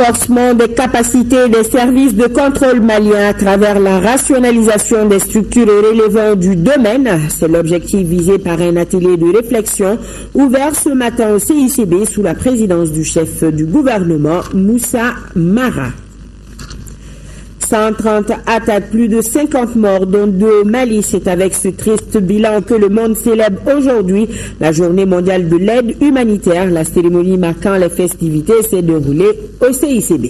Renforcement des capacités des services de contrôle maliens à travers la rationalisation des structures relevant du domaine. C'est l'objectif visé par un atelier de réflexion ouvert ce matin au CICB sous la présidence du chef du gouvernement, Moussa Mara. 130 attaques, plus de 50 morts, dont 2 au Mali. C'est avec ce triste bilan que le monde célèbre aujourd'hui la journée mondiale de l'aide humanitaire. La cérémonie marquant les festivités s'est déroulée au CICB.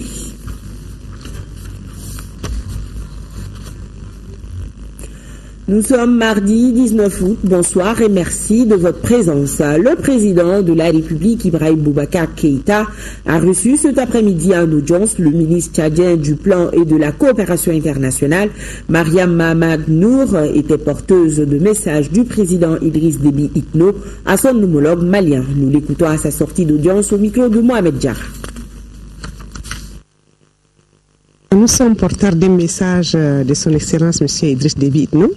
Nous sommes mardi 19 août. Bonsoir et merci de votre présence. Le président de la République, Ibrahim Boubacar Keïta, a reçu cet après-midi en audience le ministre tchadien du Plan et de la Coopération internationale. Mariam Mahamad Nour était porteuse de messages du président Idriss Déby Itno à son homologue malien. Nous l'écoutons à sa sortie d'audience au micro de Mohamed Diarra. Nous sommes porteurs d'un message de son Excellence M. Idriss Déby Itno,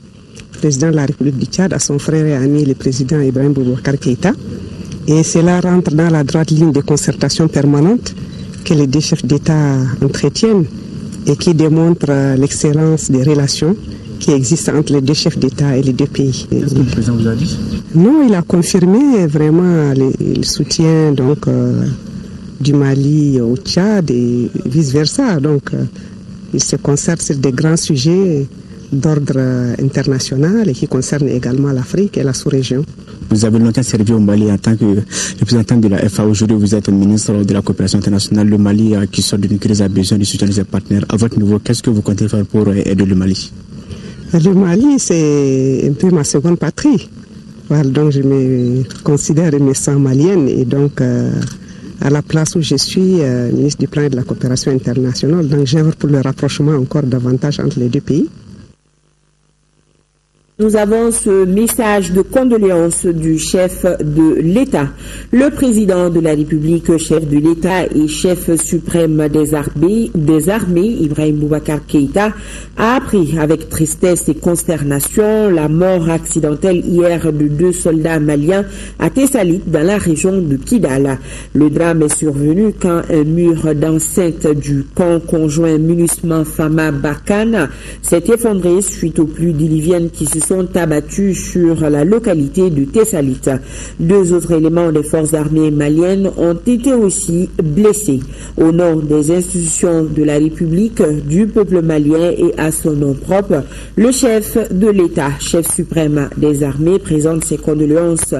président de la République du Tchad, à son frère et ami le président Ibrahim Boubacar Keïta. Et cela rentre dans la droite ligne de concertation permanente que les deux chefs d'État entretiennent et qui démontre l'excellence des relations qui existent entre les deux chefs d'État et les deux pays. Qu'est-ce que le président vous a dit? Non, il a confirmé vraiment le soutien du Mali au Tchad et vice-versa. Donc, il se concerte sur des grands sujets d'ordre international et qui concernent également l'Afrique et la sous-région. Vous avez longtemps servi au Mali en tant que représentant de la FA. Aujourd'hui, vous êtes ministre de la coopération internationale. Le Mali, qui sort d'une crise, a besoin du soutien de ses partenaires. À votre niveau, qu'est-ce que vous comptez faire pour aider le Mali? Le Mali, c'est un peu ma seconde patrie. Voilà, donc je me considère et me sens malienne et donc à la place où je suis ministre du Plan et de la Coopération internationale, donc j'œuvre pour le rapprochement encore davantage entre les deux pays. Nous avons ce message de condoléances du chef de l'État. Le président de la République, chef de l'État et chef suprême des armées, Ibrahim Boubacar Keïta, a appris avec tristesse et consternation la mort accidentelle hier de 2 soldats maliens à Tessalit, dans la région de Kidal. Le drame est survenu quand un mur d'enceinte du camp conjoint MINUSMA-FAMA Barkhane s'est effondré suite aux pluies diluviennes qui se sont abattus sur la localité de Tessalit. 2 autres éléments des forces armées maliennes ont été aussi blessés. Au nom des institutions de la République, du peuple malien et à son nom propre, le chef de l'État, chef suprême des armées, présente ses condoléances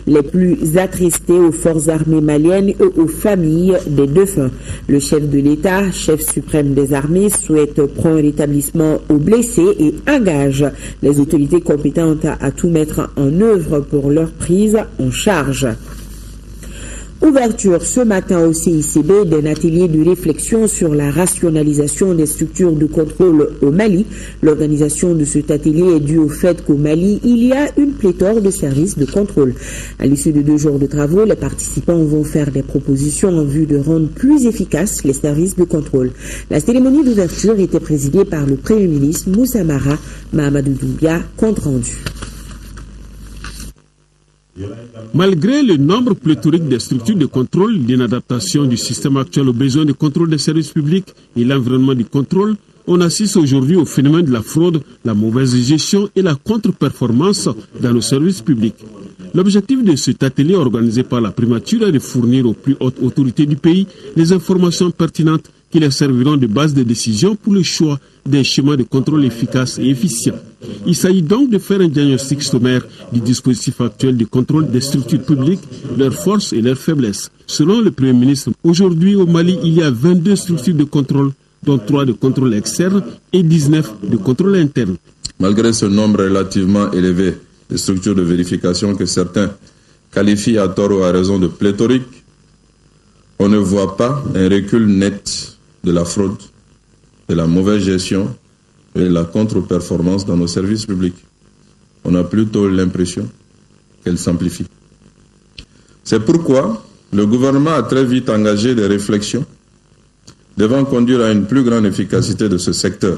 les plus attristées aux forces armées maliennes et aux familles des défunts. Le chef de l'État, chef suprême des armées, souhaite prompt rétablissement aux blessés et engage les autorités compétentes à tout mettre en œuvre pour leur prise en charge. Ouverture ce matin au CICB d'un atelier de réflexion sur la rationalisation des structures de contrôle au Mali. L'organisation de cet atelier est due au fait qu'au Mali, il y a une pléthore de services de contrôle. À l'issue de 2 jours de travaux, les participants vont faire des propositions en vue de rendre plus efficaces les services de contrôle. La cérémonie d'ouverture était présidée par le Premier ministre Moussa Mara. Mahamadou Doumbia, compte rendu. Malgré le nombre pléthorique des structures de contrôle, l'inadaptation du système actuel aux besoins de contrôle des services publics et l'environnement du contrôle, on assiste aujourd'hui au phénomène de la fraude, la mauvaise gestion et la contre-performance dans nos services publics. L'objectif de cet atelier organisé par la primature est de fournir aux plus hautes autorités du pays les informations pertinentes qui les serviront de base de décision pour le choix d'un schéma de contrôle efficace et efficient. Il s'agit donc de faire un diagnostic sommaire du dispositif actuel de contrôle des structures publiques, leurs forces et leurs faiblesses. Selon le Premier ministre, aujourd'hui au Mali, il y a 22 structures de contrôle, dont 3 de contrôle externe et 19 de contrôle interne. Malgré ce nombre relativement élevé de structures de vérification que certains qualifient à tort ou à raison de pléthorique, on ne voit pas un recul net de la fraude, de la mauvaise gestion et de la contre-performance dans nos services publics. On a plutôt l'impression qu'elle s'amplifie. C'est pourquoi le gouvernement a très vite engagé des réflexions devant conduire à une plus grande efficacité de ce secteur.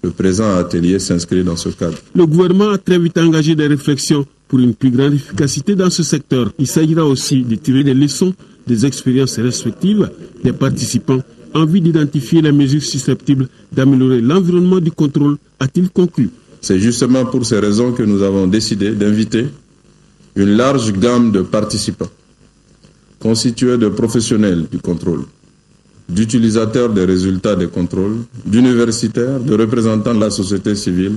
Le présent atelier s'inscrit dans ce cadre. Le gouvernement a très vite engagé des réflexions pour une plus grande efficacité dans ce secteur. Il s'agira aussi de tirer des leçons des expériences respectives des participants en vue d'identifier les mesures susceptibles d'améliorer l'environnement du contrôle, a-t-il conclu. C'est justement pour ces raisons que nous avons décidé d'inviter une large gamme de participants constitués de professionnels du contrôle, d'utilisateurs des résultats des contrôles, d'universitaires, de représentants de la société civile,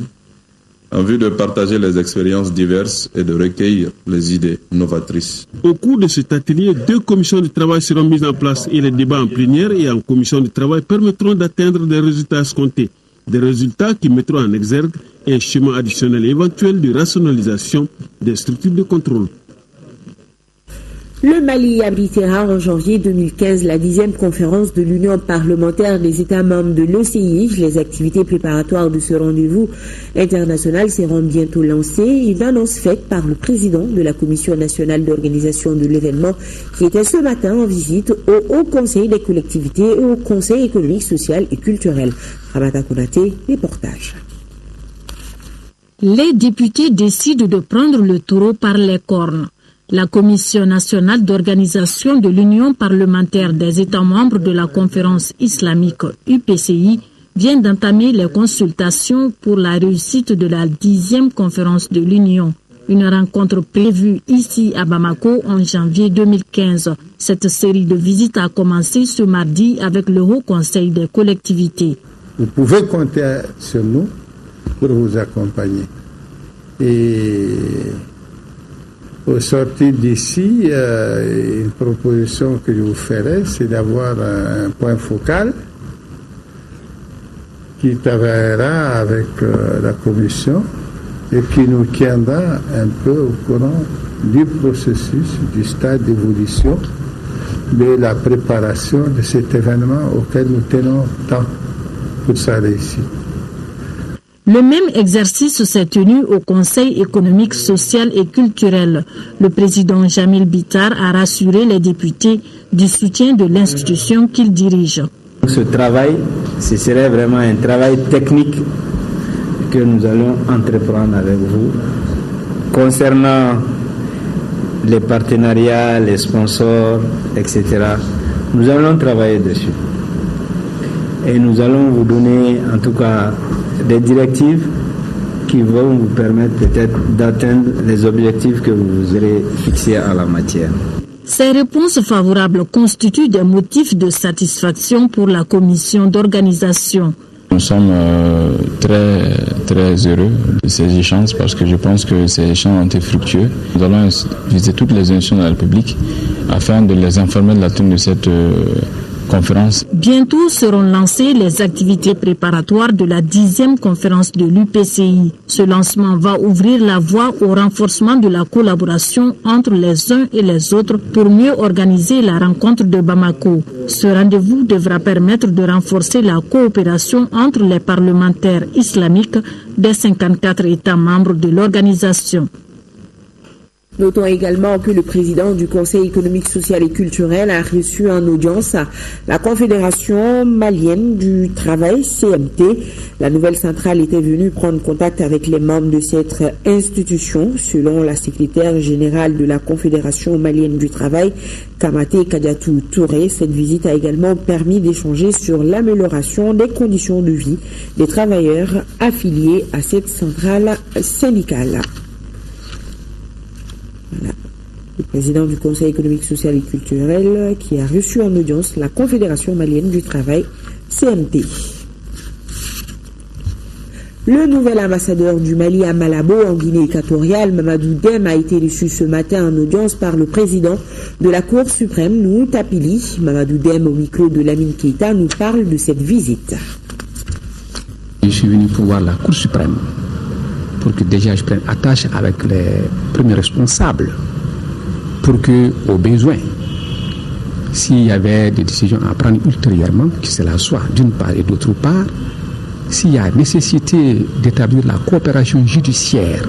en vue de partager les expériences diverses et de recueillir les idées novatrices. Au cours de cet atelier, 2 commissions de travail seront mises en place et les débats en plénière et en commission de travail permettront d'atteindre des résultats escomptés. Des résultats qui mettront en exergue un schéma additionnel éventuel de rationalisation des structures de contrôle. Le Mali abritera en janvier 2015 la 10e conférence de l'Union parlementaire des États membres de l'OCI. Les activités préparatoires de ce rendez-vous international seront bientôt lancées. Une annonce faite par le président de la Commission nationale d'organisation de l'événement qui était ce matin en visite au Haut Conseil des collectivités et au Conseil économique, social et culturel. Ramata Konaté, reportage. Les députés décident de prendre le taureau par les cornes. La Commission nationale d'organisation de l'Union parlementaire des États membres de la conférence islamique UPCI vient d'entamer les consultations pour la réussite de la 10e conférence de l'Union. Une rencontre prévue ici à Bamako en janvier 2015. Cette série de visites a commencé ce mardi avec le Haut Conseil des collectivités. Vous pouvez compter sur nous pour vous accompagner. Et au sortir d'ici, une proposition que je vous ferai, c'est d'avoir un point focal qui travaillera avec la commission et qui nous tiendra un peu au courant du processus, du stade d'évolution de la préparation de cet événement auquel nous tenons tant pour sa réussite. Le même exercice s'est tenu au Conseil économique, social et culturel. Le président Jamil Bitar a rassuré les députés du soutien de l'institution qu'il dirige. Ce travail, ce serait vraiment un travail technique que nous allons entreprendre avec vous. Concernant les partenariats, les sponsors, etc., nous allons travailler dessus. Et nous allons vous donner en tout cas des directives qui vont vous permettre peut-être d'atteindre les objectifs que vous aurez fixés en la matière. Ces réponses favorables constituent des motifs de satisfaction pour la commission d'organisation. Nous sommes très heureux de ces échanges parce que je pense que ces échanges ont été fructueux. Nous allons visiter toutes les institutions de la République afin de les informer de la tenue de cette conférence. Bientôt seront lancées les activités préparatoires de la 10e conférence de l'UPCI. Ce lancement va ouvrir la voie au renforcement de la collaboration entre les uns et les autres pour mieux organiser la rencontre de Bamako. Ce rendez-vous devra permettre de renforcer la coopération entre les parlementaires islamiques des 54 États membres de l'organisation. Notons également que le président du Conseil économique, social et culturel a reçu en audience la Confédération malienne du travail, CMT. La nouvelle centrale était venue prendre contact avec les membres de cette institution. Selon la secrétaire générale de la Confédération malienne du travail, Kamaté Kadiatou Touré, cette visite a également permis d'échanger sur l'amélioration des conditions de vie des travailleurs affiliés à cette centrale syndicale. Voilà. Le président du Conseil économique, social et culturel qui a reçu en audience la Confédération malienne du travail, CMT. Le nouvel ambassadeur du Mali à Malabo, en Guinée équatoriale, Mamadou Dème, a été reçu ce matin en audience par le président de la Cour suprême, Nou Tapili. Mamadou Dème, au micro de Lamine Keita, nous parle de cette visite. Je suis venu pour voir la Cour suprême, pour que déjà je prenne attache avec les premiers responsables, pour que, au besoin, s'il y avait des décisions à prendre ultérieurement, que cela soit d'une part et d'autre part, s'il y a nécessité d'établir la coopération judiciaire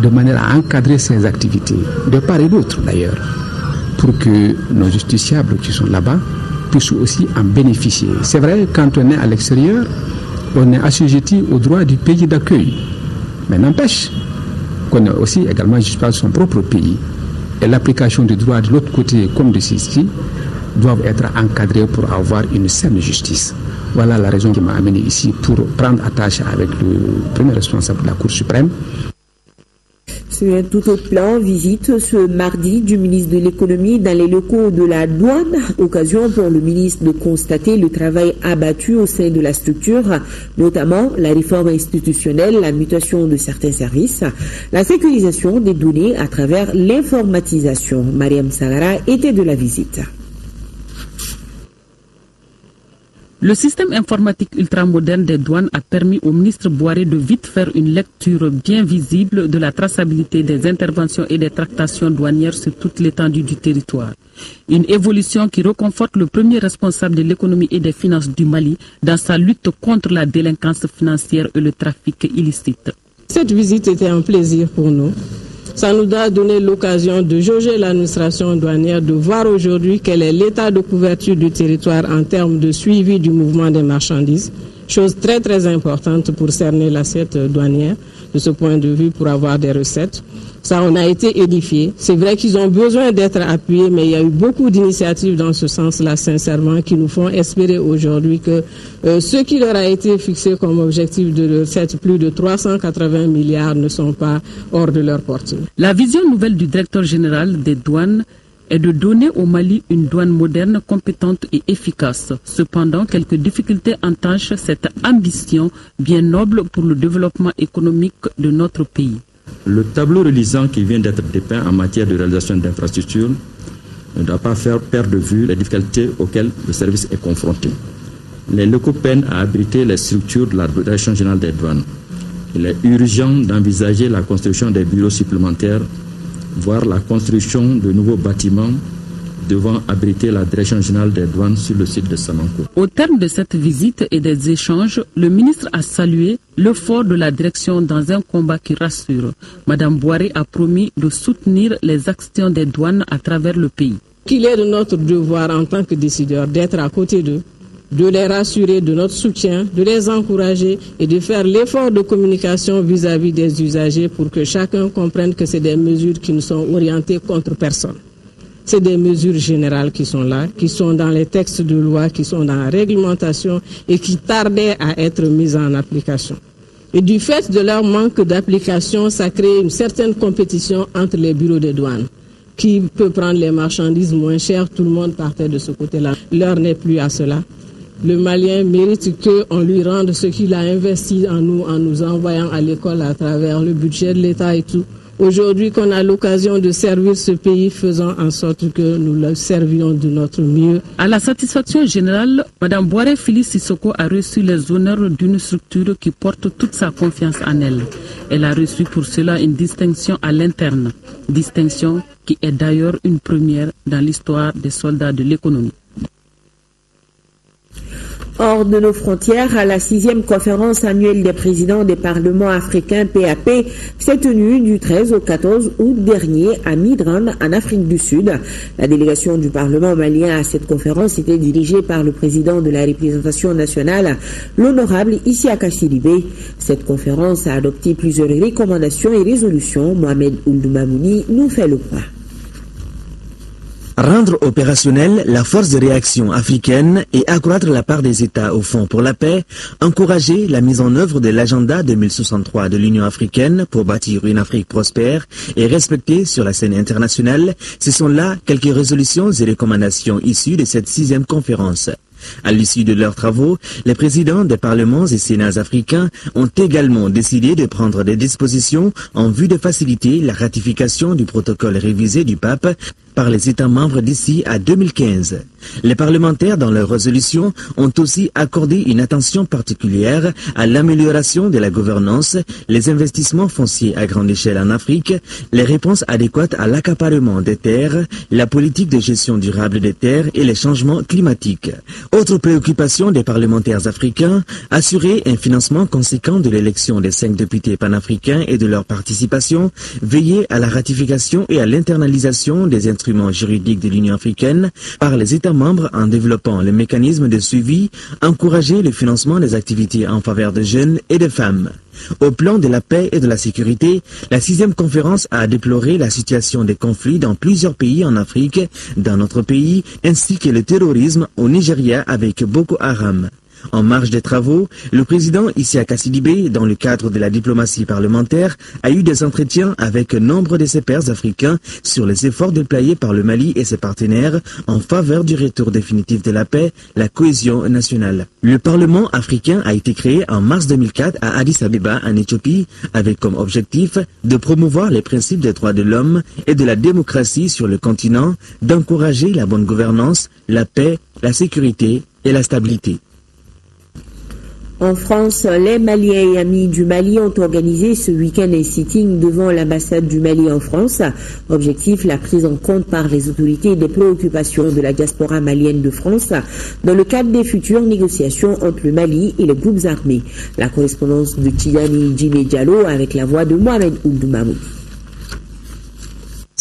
de manière à encadrer ces activités, de part et d'autre d'ailleurs, pour que nos justiciables qui sont là-bas puissent aussi en bénéficier. C'est vrai, quand on est à l'extérieur, on est assujetti aux droits du pays d'accueil. Mais n'empêche, connaît aussi également la justice de son propre pays. Et l'application du droit de l'autre côté comme de ceci doivent être encadrés pour avoir une saine justice. Voilà la raison qui m'a amené ici pour prendre attache avec le premier responsable de la Cour suprême. Sur un tout autre plan, visite ce mardi du ministre de l'économie dans les locaux de la douane. Occasion pour le ministre de constater le travail abattu au sein de la structure, notamment la réforme institutionnelle, la mutation de certains services, la sécurisation des données à travers l'informatisation. Mariam Sagara était de la visite. Le système informatique ultramoderne des douanes a permis au ministre Boiré de vite faire une lecture bien visible de la traçabilité des interventions et des tractations douanières sur toute l'étendue du territoire. Une évolution qui réconforte le premier responsable de l'économie et des finances du Mali dans sa lutte contre la délinquance financière et le trafic illicite. Cette visite était un plaisir pour nous. Ça nous a donné l'occasion de jauger l'administration douanière, de voir aujourd'hui quel est l'état de couverture du territoire en termes de suivi du mouvement des marchandises. Chose très très importante pour cerner l'assiette douanière de ce point de vue pour avoir des recettes. Ça, on a été édifiés. C'est vrai qu'ils ont besoin d'être appuyés, mais il y a eu beaucoup d'initiatives dans ce sens-là, sincèrement, qui nous font espérer aujourd'hui que ce qui leur a été fixé comme objectif de recettes, plus de 380 milliards, ne sont pas hors de leur portée. La vision nouvelle du directeur général des douanes est de donner au Mali une douane moderne, compétente et efficace. Cependant, quelques difficultés entachent cette ambition bien noble pour le développement économique de notre pays. Le tableau relisant qui vient d'être dépeint en matière de réalisation d'infrastructures ne doit pas faire perdre de vue les difficultés auxquelles le service est confronté. Les locaux peinent à abriter les structures de la Direction générale des douanes. Il est urgent d'envisager la construction des bureaux supplémentaires, voire la construction de nouveaux bâtiments devant abriter la Direction générale des douanes sur le site de Samankou. Au terme de cette visite et des échanges, le ministre a salué l'effort de la direction dans un combat qui rassure. Madame Boiré a promis de soutenir les actions des douanes à travers le pays. Qu'il est de notre devoir en tant que décideurs d'être à côté d'eux, de les rassurer de notre soutien, de les encourager et de faire l'effort de communication vis-à-vis des usagers pour que chacun comprenne que c'est des mesures qui ne sont orientées contre personne. C'est des mesures générales qui sont là, qui sont dans les textes de loi, qui sont dans la réglementation et qui tardaient à être mises en application. Et du fait de leur manque d'application, ça crée une certaine compétition entre les bureaux de douane. Qui peut prendre les marchandises moins chères, tout le monde partait de ce côté-là. L'heure n'est plus à cela. Le Malien mérite qu'on lui rende ce qu'il a investi en nous envoyant à l'école à travers le budget de l'État et tout. Aujourd'hui qu'on a l'occasion de servir ce pays, faisant en sorte que nous le servions de notre mieux. À la satisfaction générale, Mme Boiré Fili Sissoko a reçu les honneurs d'une structure qui porte toute sa confiance en elle. Elle a reçu pour cela une distinction à l'interne, distinction qui est d'ailleurs une première dans l'histoire des soldats de l'économie. Hors de nos frontières, à la 6e conférence annuelle des présidents des parlements africains PAP s'est tenue du 13 au 14 août dernier à Midrand, en Afrique du Sud. La délégation du Parlement malien à cette conférence était dirigée par le président de la représentation nationale, l'honorable Isiaka Sidibé. Cette conférence a adopté plusieurs recommandations et résolutions. Mohamed Ould-Mamouni nous fait le point. Rendre opérationnelle la force de réaction africaine et accroître la part des États au Fonds pour la paix, encourager la mise en œuvre de l'agenda 2063 de l'Union africaine pour bâtir une Afrique prospère et respectée sur la scène internationale, ce sont là quelques résolutions et recommandations issues de cette 6e conférence. À l'issue de leurs travaux, les présidents des parlements et sénats africains ont également décidé de prendre des dispositions en vue de faciliter la ratification du protocole révisé du pape par les États membres d'ici à 2015. Les parlementaires, dans leur résolution, ont aussi accordé une attention particulière à l'amélioration de la gouvernance, les investissements fonciers à grande échelle en Afrique, les réponses adéquates à l'accaparement des terres, la politique de gestion durable des terres et les changements climatiques. Autre préoccupation des parlementaires africains, assurer un financement conséquent de l'élection des 5 députés panafricains et de leur participation, veiller à la ratification et à l'internalisation des instruments instruments juridiques de l'Union africaine par les États membres en développant les mécanismes de suivi, encourager le financement des activités en faveur des jeunes et des femmes. Au plan de la paix et de la sécurité, la 6e conférence a déploré la situation des conflits dans plusieurs pays en Afrique, dans notre pays, ainsi que le terrorisme au Nigeria avec Boko Haram. En marge des travaux, le président Isiaka Sidibé, dans le cadre de la diplomatie parlementaire, a eu des entretiens avec nombre de ses pairs africains sur les efforts déployés par le Mali et ses partenaires en faveur du retour définitif de la paix, la cohésion nationale. Le Parlement africain a été créé en mars 2004 à Addis Abeba, en Éthiopie, avec comme objectif de promouvoir les principes des droits de l'homme et de la démocratie sur le continent, d'encourager la bonne gouvernance, la paix, la sécurité et la stabilité. En France, les Maliens et amis du Mali ont organisé ce week-end un sitting devant l'ambassade du Mali en France. Objectif, la prise en compte par les autorités des préoccupations de la diaspora malienne de France dans le cadre des futures négociations entre le Mali et les groupes armés. La correspondance de Tidani Djimé Diallo avec la voix de Mohamed Ould Mahmoud.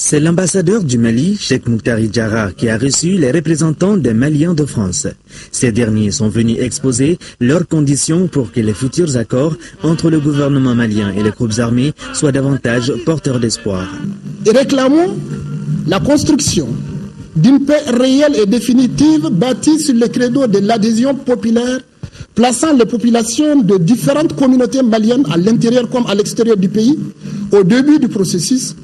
C'est l'ambassadeur du Mali, Cheikh Mouktari Diarra, qui a reçu les représentants des Maliens de France. Ces derniers sont venus exposer leurs conditions pour que les futurs accords entre le gouvernement malien et les groupes armés soient davantage porteurs d'espoir. Et réclamons la construction d'une paix réelle et définitive bâtie sur le credo de l'adhésion populaire, plaçant les populations de différentes communautés maliennes à l'intérieur comme à l'extérieur du pays au début du processus,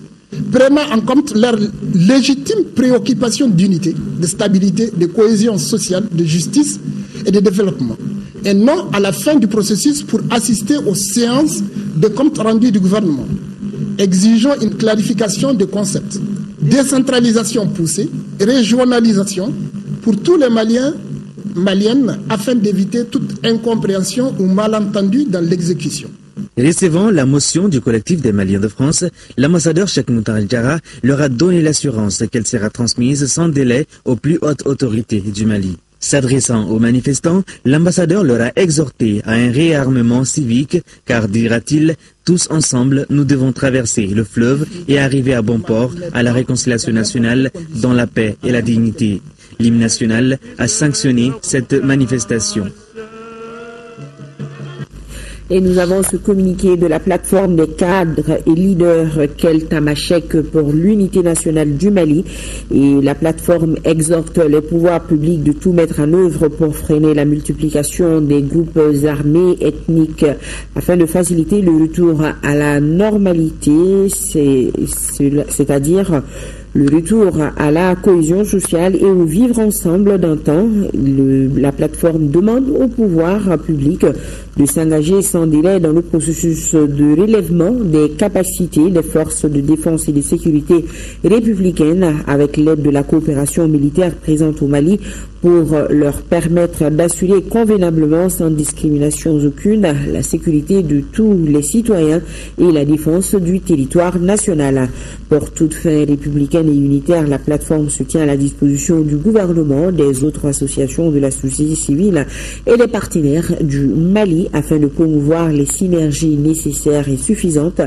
prenant en compte leurs légitimes préoccupations d'unité, de stabilité, de cohésion sociale, de justice et de développement, et non à la fin du processus pour assister aux séances de compte rendu du gouvernement. Exigeons une clarification des concepts, décentralisation poussée, régionalisation pour tous les Maliens, Maliennes, afin d'éviter toute incompréhension ou malentendu dans l'exécution. Recevant la motion du collectif des Maliens de France, l'ambassadeur Cheikh Mouktari Diarra leur a donné l'assurance qu'elle sera transmise sans délai aux plus hautes autorités du Mali. S'adressant aux manifestants, l'ambassadeur leur a exhorté à un réarmement civique, car, dira-t-il, tous ensemble, nous devons traverser le fleuve et arriver à bon port à la réconciliation nationale dans la paix et la dignité. L'hymne national a sanctionné cette manifestation. Et nous avons ce communiqué de la plateforme des cadres et leaders Kel Tamashek pour l'unité nationale du Mali. Et la plateforme exhorte les pouvoirs publics de tout mettre en œuvre pour freiner la multiplication des groupes armés ethniques afin de faciliter le retour à la normalité, c'est-à-dire le retour à la cohésion sociale et au vivre ensemble d'antan. La plateforme demande au pouvoir public de s'engager sans délai dans le processus de relèvement des capacités des forces de défense et de sécurité républicaines avec l'aide de la coopération militaire présente au Mali pour leur permettre d'assurer convenablement, sans discrimination aucune, la sécurité de tous les citoyens et la défense du territoire national. Pour toute fin républicaine et unitaire, la plateforme se tient à la disposition du gouvernement, des autres associations de la société civile et des partenaires du Mali afin de promouvoir les synergies nécessaires et suffisantes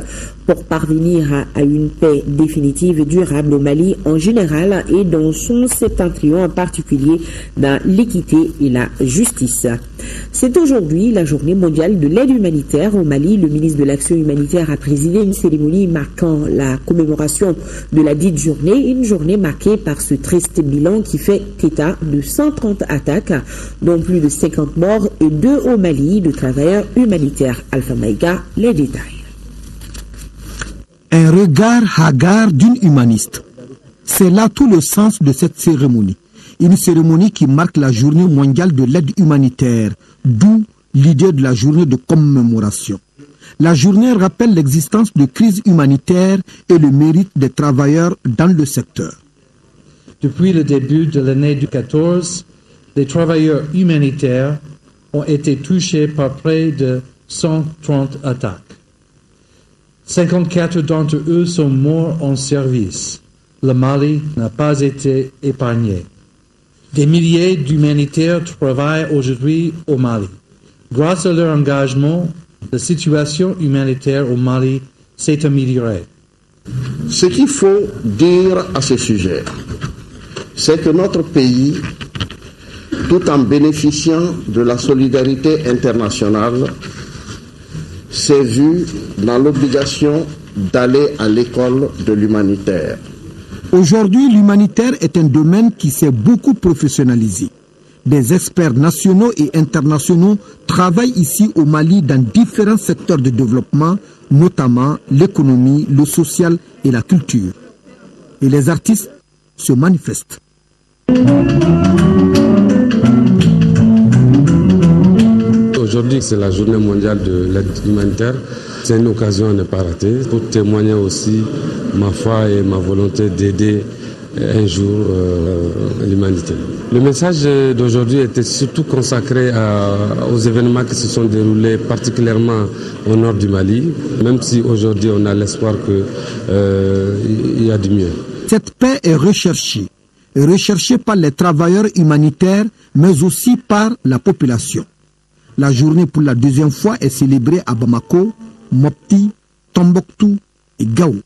pour parvenir à une paix définitive et durable au Mali en général et dans son septentrion en particulier, dans l'équité et la justice. C'est aujourd'hui la journée mondiale de l'aide humanitaire au Mali. Le ministre de l'Action humanitaire a présidé une cérémonie marquant la commémoration de la dite journée, une journée marquée par ce triste bilan qui fait état de 130 attaques, dont plus de 50 morts et 2 au Mali de travailleurs humanitaires. Alpha Maïga, les détails. Un regard hagard d'une humaniste. C'est là tout le sens de cette cérémonie. Une cérémonie qui marque la journée mondiale de l'aide humanitaire, d'où l'idée de la journée de commémoration. La journée rappelle l'existence de crises humanitaires et le mérite des travailleurs dans le secteur. Depuis le début de l'année 2014, les travailleurs humanitaires ont été touchés par près de 130 attaques. 54 d'entre eux sont morts en service. Le Mali n'a pas été épargné. Des milliers d'humanitaires travaillent aujourd'hui au Mali. Grâce à leur engagement, la situation humanitaire au Mali s'est améliorée. Ce qu'il faut dire à ce sujet, c'est que notre pays, tout en bénéficiant de la solidarité internationale, s'est vu dans l'obligation d'aller à l'école de l'humanitaire. Aujourd'hui, l'humanitaire est un domaine qui s'est beaucoup professionnalisé. Des experts nationaux et internationaux travaillent ici au Mali dans différents secteurs de développement, notamment l'économie, le social et la culture. Et les artistes se manifestent. Aujourd'hui, c'est la journée mondiale de l'aide humanitaire. C'est une occasion à ne pas rater pour témoigner aussi ma foi et ma volonté d'aider un jour l'humanité. Le message d'aujourd'hui était surtout consacré aux événements qui se sont déroulés particulièrement au nord du Mali, même si aujourd'hui on a l'espoir qu'il y a du mieux. Cette paix est recherchée par les travailleurs humanitaires, mais aussi par la population. La journée pour la deuxième fois est célébrée à Bamako, Mopti, Tombouctou et Gao.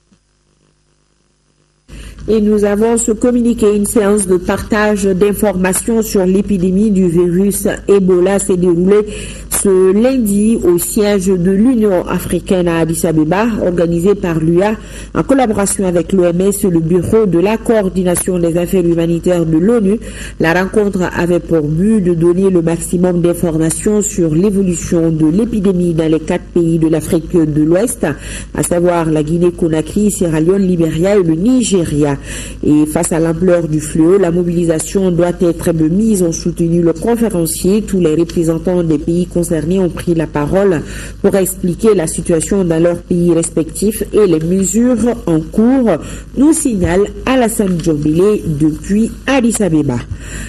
Et nous avons communiqué une séance de partage d'informations sur l'épidémie du virus Ebola s'est déroulée ce lundi au siège de l'Union africaine à Addis Abeba, organisée par l'UA en collaboration avec l'OMS et le Bureau de la coordination des affaires humanitaires de l'ONU. La rencontre avait pour but de donner le maximum d'informations sur l'évolution de l'épidémie dans les 4 pays de l'Afrique de l'Ouest, à savoir la Guinée-Conakry, Sierra Leone, Libéria et le Nigeria. Et face à l'ampleur du fléau, la mobilisation doit être de mise, ont soutenu le conférencier. Tous les représentants des pays concernés ont pris la parole pour expliquer la situation dans leurs pays respectifs et les mesures en cours, nous signale Alassane Djombélé depuis Addis Abeba.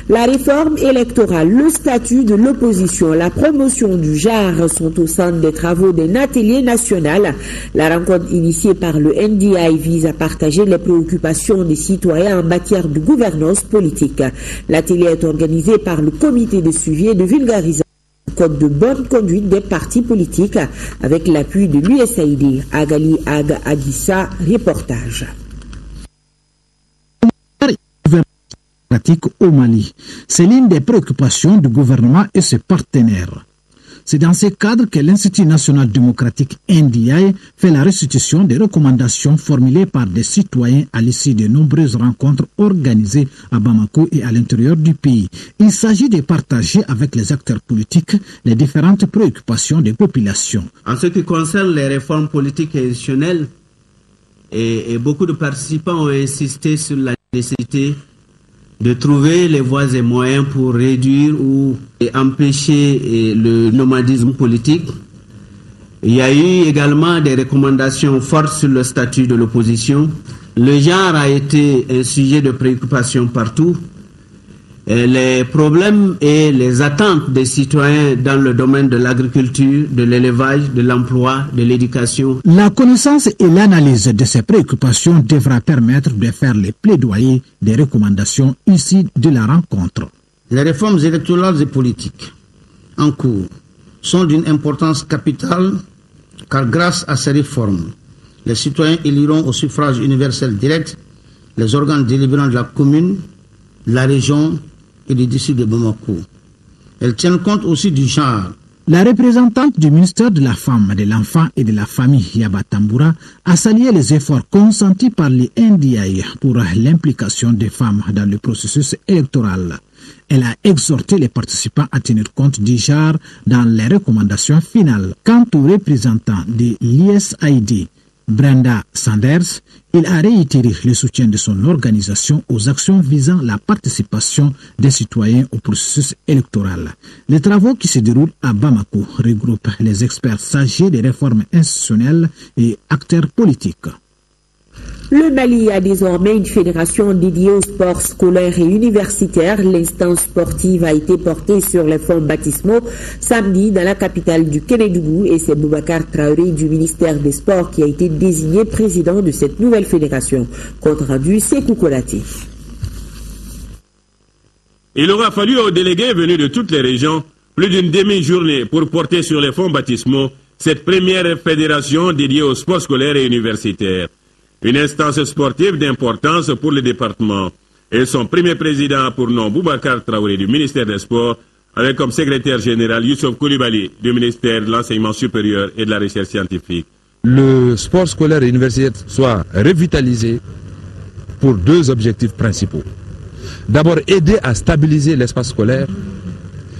La réforme électorale, le statut de l'opposition, la promotion du genre sont au centre des travaux d'un atelier national. La rencontre initiée par le NDI vise à partager les préoccupations des citoyens en matière de gouvernance politique. L'atelier est organisé par le comité de suivi et de vulgarisation du code de bonne conduite des partis politiques avec l'appui de l'USAID. Agali Ag Adissa, reportage. Au Mali, c'est l'une des préoccupations du gouvernement et ses partenaires. C'est dans ce cadre que l'Institut national démocratique NDI fait la restitution des recommandations formulées par des citoyens à l'issue de nombreuses rencontres organisées à Bamako et à l'intérieur du pays. Il s'agit de partager avec les acteurs politiques les différentes préoccupations des populations. En ce qui concerne les réformes politiques et institutionnelles, et beaucoup de participants ont insisté sur la nécessité de trouver les voies et moyens pour réduire ou empêcher le nomadisme politique. Il y a eu également des recommandations fortes sur le statut de l'opposition. Le genre a été un sujet de préoccupation partout. Et les problèmes et les attentes des citoyens dans le domaine de l'agriculture, de l'élevage, de l'emploi, de l'éducation. La connaissance et l'analyse de ces préoccupations devra permettre de faire les plaidoyers des recommandations issues de la rencontre. Les réformes électorales et politiques en cours sont d'une importance capitale car grâce à ces réformes, les citoyens éliront au suffrage universel direct les organes délibérants de la commune, de la région et du district de Bamako. Elles tiennent compte aussi du genre. La représentante du ministère de la Femme, de l'Enfant et de la Famille, Yaba Tamboura, a salué les efforts consentis par les NDI pour l'implication des femmes dans le processus électoral. Elle a exhorté les participants à tenir compte du genre dans les recommandations finales. Quant aux représentants de l'USAID, Brenda Sanders, il a réitéré le soutien de son organisation aux actions visant la participation des citoyens au processus électoral. Les travaux qui se déroulent à Bamako regroupent les experts sagés des réformes institutionnelles et acteurs politiques. Le Mali a désormais une fédération dédiée au sport scolaire et universitaire. L'instance sportive a été portée sur les fonds baptismaux samedi dans la capitale du Kénédougou et c'est Boubacar Traoré du ministère des Sports qui a été désigné président de cette nouvelle fédération. Compte rendu, Sékou Konaté. Il aura fallu aux délégués venus de toutes les régions plus d'une demi-journée pour porter sur les fonds baptismaux cette première fédération dédiée au sport scolaire et universitaire. Une instance sportive d'importance pour le département. et son premier président pour nom, Boubacar Traoré du ministère des Sports, avec comme secrétaire général Youssouf Koulibaly du ministère de l'Enseignement supérieur et de la Recherche scientifique. Le sport scolaire et universitaire soit revitalisé pour deux objectifs principaux. D'abord, aider à stabiliser l'espace scolaire,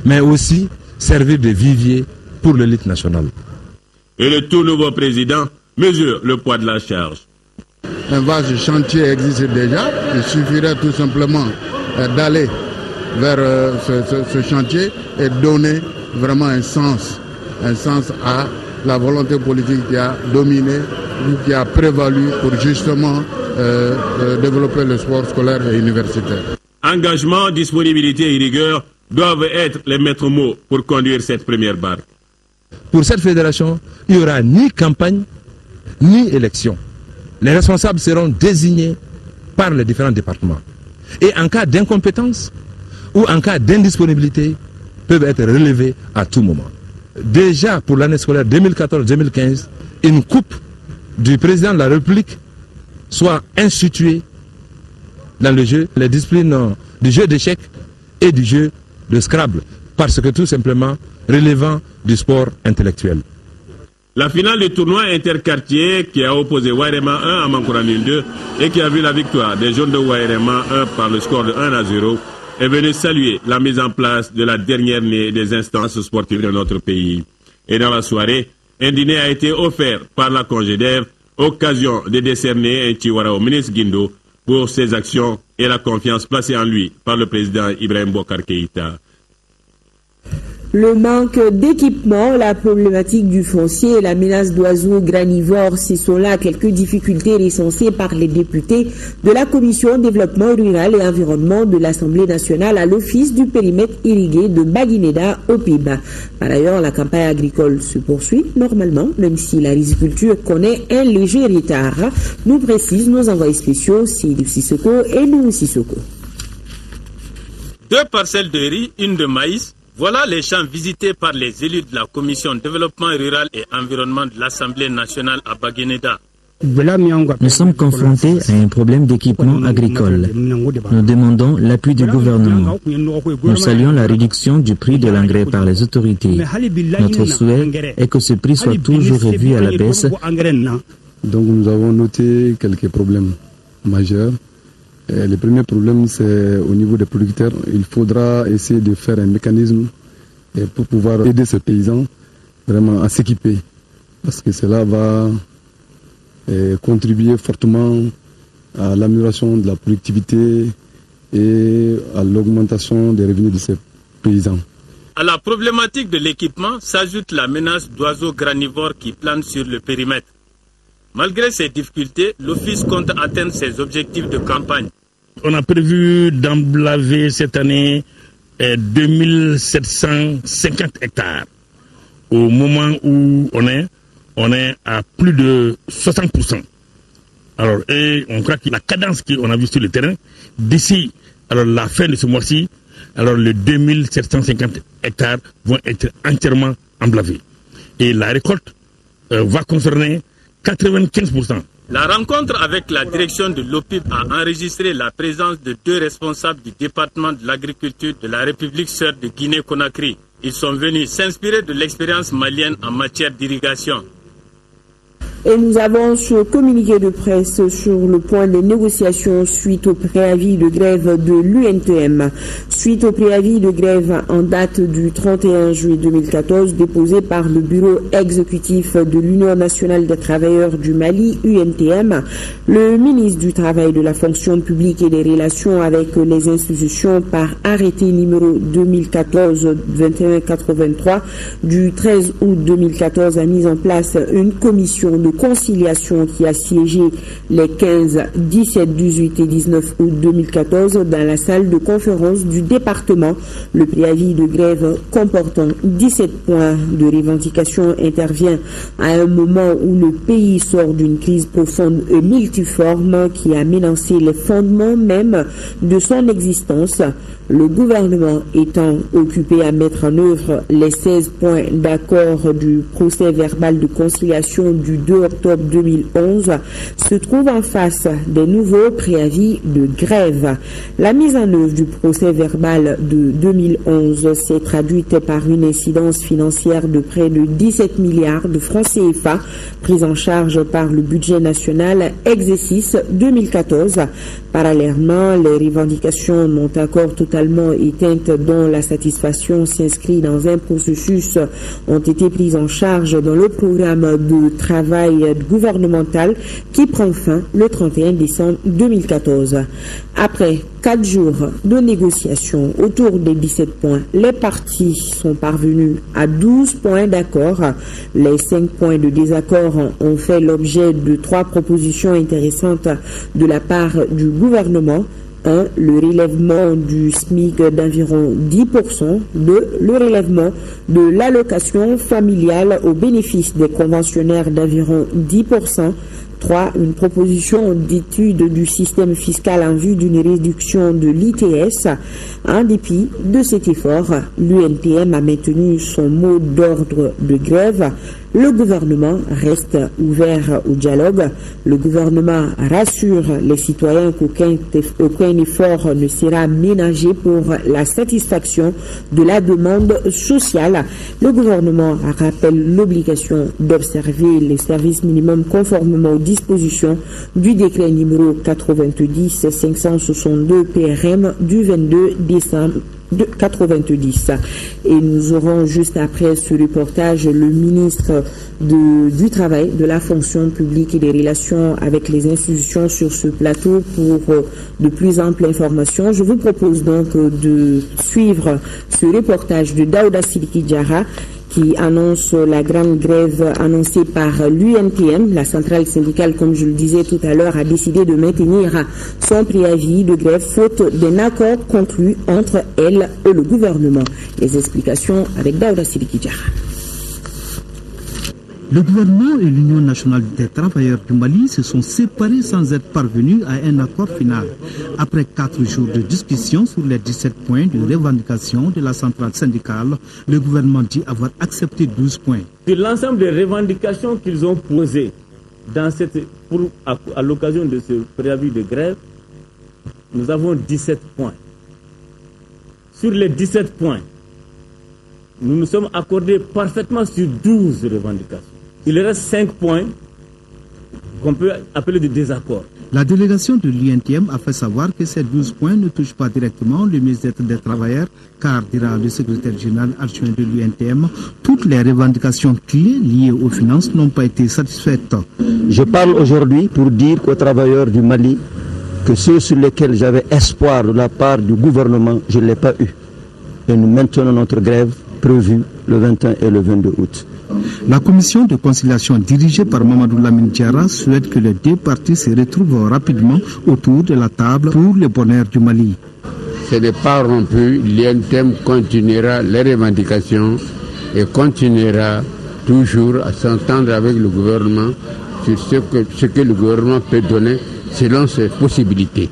mais aussi servir de vivier pour l'élite nationale. Et le tout nouveau président mesure le poids de la charge. Un vaste chantier existe déjà. Il suffirait tout simplement d'aller vers ce chantier et donner vraiment un sens à la volonté politique qui a dominé ou qui a prévalu pour justement développer le sport scolaire et universitaire. Engagement, disponibilité et rigueur doivent être les maîtres mots pour conduire cette première barque. Pour cette fédération, il n'y aura ni campagne, ni élection. Les responsables seront désignés par les différents départements. Et en cas d'incompétence ou en cas d'indisponibilité, peuvent être relevés à tout moment. Déjà pour l'année scolaire 2014-2015, une coupe du président de la République soit instituée dans le jeu, les disciplines du jeu d'échecs et du jeu de Scrabble, parce que tout simplement relevant du sport intellectuel. La finale du tournoi interquartier qui a opposé Wairema 1 à Mankourani 2 et qui a vu la victoire des jaunes de Wairema 1 par le score de 1-0 est venue saluer la mise en place de la dernière née des instances sportives de notre pays. Et dans la soirée, un dîner a été offert par la Congédève, occasion de décerner un Tiwara au ministre Guindo pour ses actions et la confiance placée en lui par le président Ibrahim Boubacar Keïta. Le manque d'équipement, la problématique du foncier et la menace d'oiseaux granivores, ce sont là quelques difficultés recensées par les députés de la Commission développement rural et environnement de l'Assemblée nationale à l'Office du périmètre irrigué de Baguineda au PIB. Par ailleurs, la campagne agricole se poursuit normalement, même si la riziculture connaît un léger retard, nous précisent nos envoyés spéciaux Sidou Sissoko et Lou Sissoko. 2 parcelles de riz, une de maïs. Voilà les champs visités par les élus de la Commission développement rural et environnement de l'Assemblée nationale à Baguineda. Nous sommes confrontés à un problème d'équipement agricole. Nous demandons l'appui du gouvernement. Nous saluons la réduction du prix de l'engrais par les autorités. Notre souhait est que ce prix soit toujours revu à la baisse. Donc nous avons noté quelques problèmes majeurs. Le premier problème, c'est au niveau des producteurs. Il faudra essayer de faire un mécanisme pour pouvoir aider ces paysans vraiment à s'équiper. Parce que cela va contribuer fortement à l'amélioration de la productivité et à l'augmentation des revenus de ces paysans. À la problématique de l'équipement s'ajoute la menace d'oiseaux granivores qui planent sur le périmètre. Malgré ces difficultés, l'Office compte atteindre ses objectifs de campagne. On a prévu d'emblaver cette année 2750 hectares. Au moment où on est à plus de 60%. Alors, et on croit que la cadence qu'on a vue sur le terrain, d'ici la fin de ce mois-ci, alors les 2750 hectares vont être entièrement emblavés. Et la récolte va concerner 95%. La rencontre avec la direction de l'OPIB a enregistré la présence de 2 responsables du département de l'agriculture de la République sœur de Guinée-Conakry. Ils sont venus s'inspirer de l'expérience malienne en matière d'irrigation. Et nous avons ce communiqué de presse sur le point des négociations suite au préavis de grève de l'UNTM. Suite au préavis de grève en date du 31 juillet 2014 déposé par le bureau exécutif de l'Union nationale des travailleurs du Mali, UNTM, le ministre du Travail, de la fonction publique et des relations avec les institutions par arrêté numéro 2014-2183 du 13 août 2014 a mis en place une commission de conciliation qui a siégé les 15, 17, 18 et 19 août 2014 dans la salle de conférence du département. Le préavis de grève comportant 17 points de revendication intervient à un moment où le pays sort d'une crise profonde et multiforme qui a menacé les fondements même de son existence. Le gouvernement étant occupé à mettre en œuvre les 16 points d'accord du procès verbal de conciliation du 2 octobre 2011 se trouve en face des nouveaux préavis de grève. La mise en œuvre du procès verbal de 2011 s'est traduite par une incidence financière de près de 17 milliards de francs CFA prise en charge par le budget national exercice 2014. Parallèlement, les revendications non encore totalement éteintes dont la satisfaction s'inscrit dans un processus ont été prises en charge dans le programme de travail gouvernemental qui prend fin le 31 décembre 2014. Après 4 jours de négociations autour des 17 points, les partis sont parvenus à 12 points d'accord. Les 5 points de désaccord ont fait l'objet de 3 propositions intéressantes de la part du gouvernement. 1. Le relèvement du SMIC d'environ 10%. 2. Le relèvement de l'allocation familiale au bénéfice des conventionnaires d'environ 10%. 3. Une proposition d'étude du système fiscal en vue d'une réduction de l'ITS. En dépit de cet effort, l'UNTM a maintenu son mot d'ordre de grève. Le gouvernement reste ouvert au dialogue. Le gouvernement rassure les citoyens qu'aucun effort ne sera ménagé pour la satisfaction de la demande sociale. Le gouvernement rappelle l'obligation d'observer les services minimums conformément aux dispositions du décret numéro 90-562 PRM du 22 décembre de 90. Et nous aurons juste après ce reportage le ministre du Travail, de la fonction publique et des relations avec les institutions sur ce plateau pour de plus amples informations. Je vous propose donc de suivre ce reportage de Daouda Sidiki Diarra qui annonce la grande grève annoncée par l'UNTM. La centrale syndicale, comme je le disais tout à l'heure, a décidé de maintenir son préavis de grève faute d'un accord conclu entre elle et le gouvernement. Les explications avec Daouda Sidiki Diarra. Le gouvernement et l'Union nationale des travailleurs du Mali se sont séparés sans être parvenus à un accord final. Après 4 jours de discussion sur les 17 points de revendication de la centrale syndicale, le gouvernement dit avoir accepté 12 points. Sur l'ensemble des revendications qu'ils ont posées à l'occasion de ce préavis de grève, nous avons 17 points. Sur les 17 points, nous nous sommes accordés parfaitement sur 12 revendications. Il reste 5 points qu'on peut appeler de désaccord. La délégation de l'UNTM a fait savoir que ces 12 points ne touchent pas directement le ministère des Travailleurs, car, dira le secrétaire général adjoint de l'UNTM, toutes les revendications clés liées aux finances n'ont pas été satisfaites. Je parle aujourd'hui pour dire aux travailleurs du Mali que ceux sur lesquels j'avais espoir de la part du gouvernement, je ne l'ai pas eu. Et nous maintenons notre grève prévue le 21 et le 22 août. La commission de conciliation dirigée par Mamadou Lamine Diarra souhaite que les 2 parties se retrouvent rapidement autour de la table pour le bonheur du Mali. Ce n'est pas rompu, l'INTM continuera les revendications et continuera toujours à s'entendre avec le gouvernement sur ce que le gouvernement peut donner selon ses possibilités.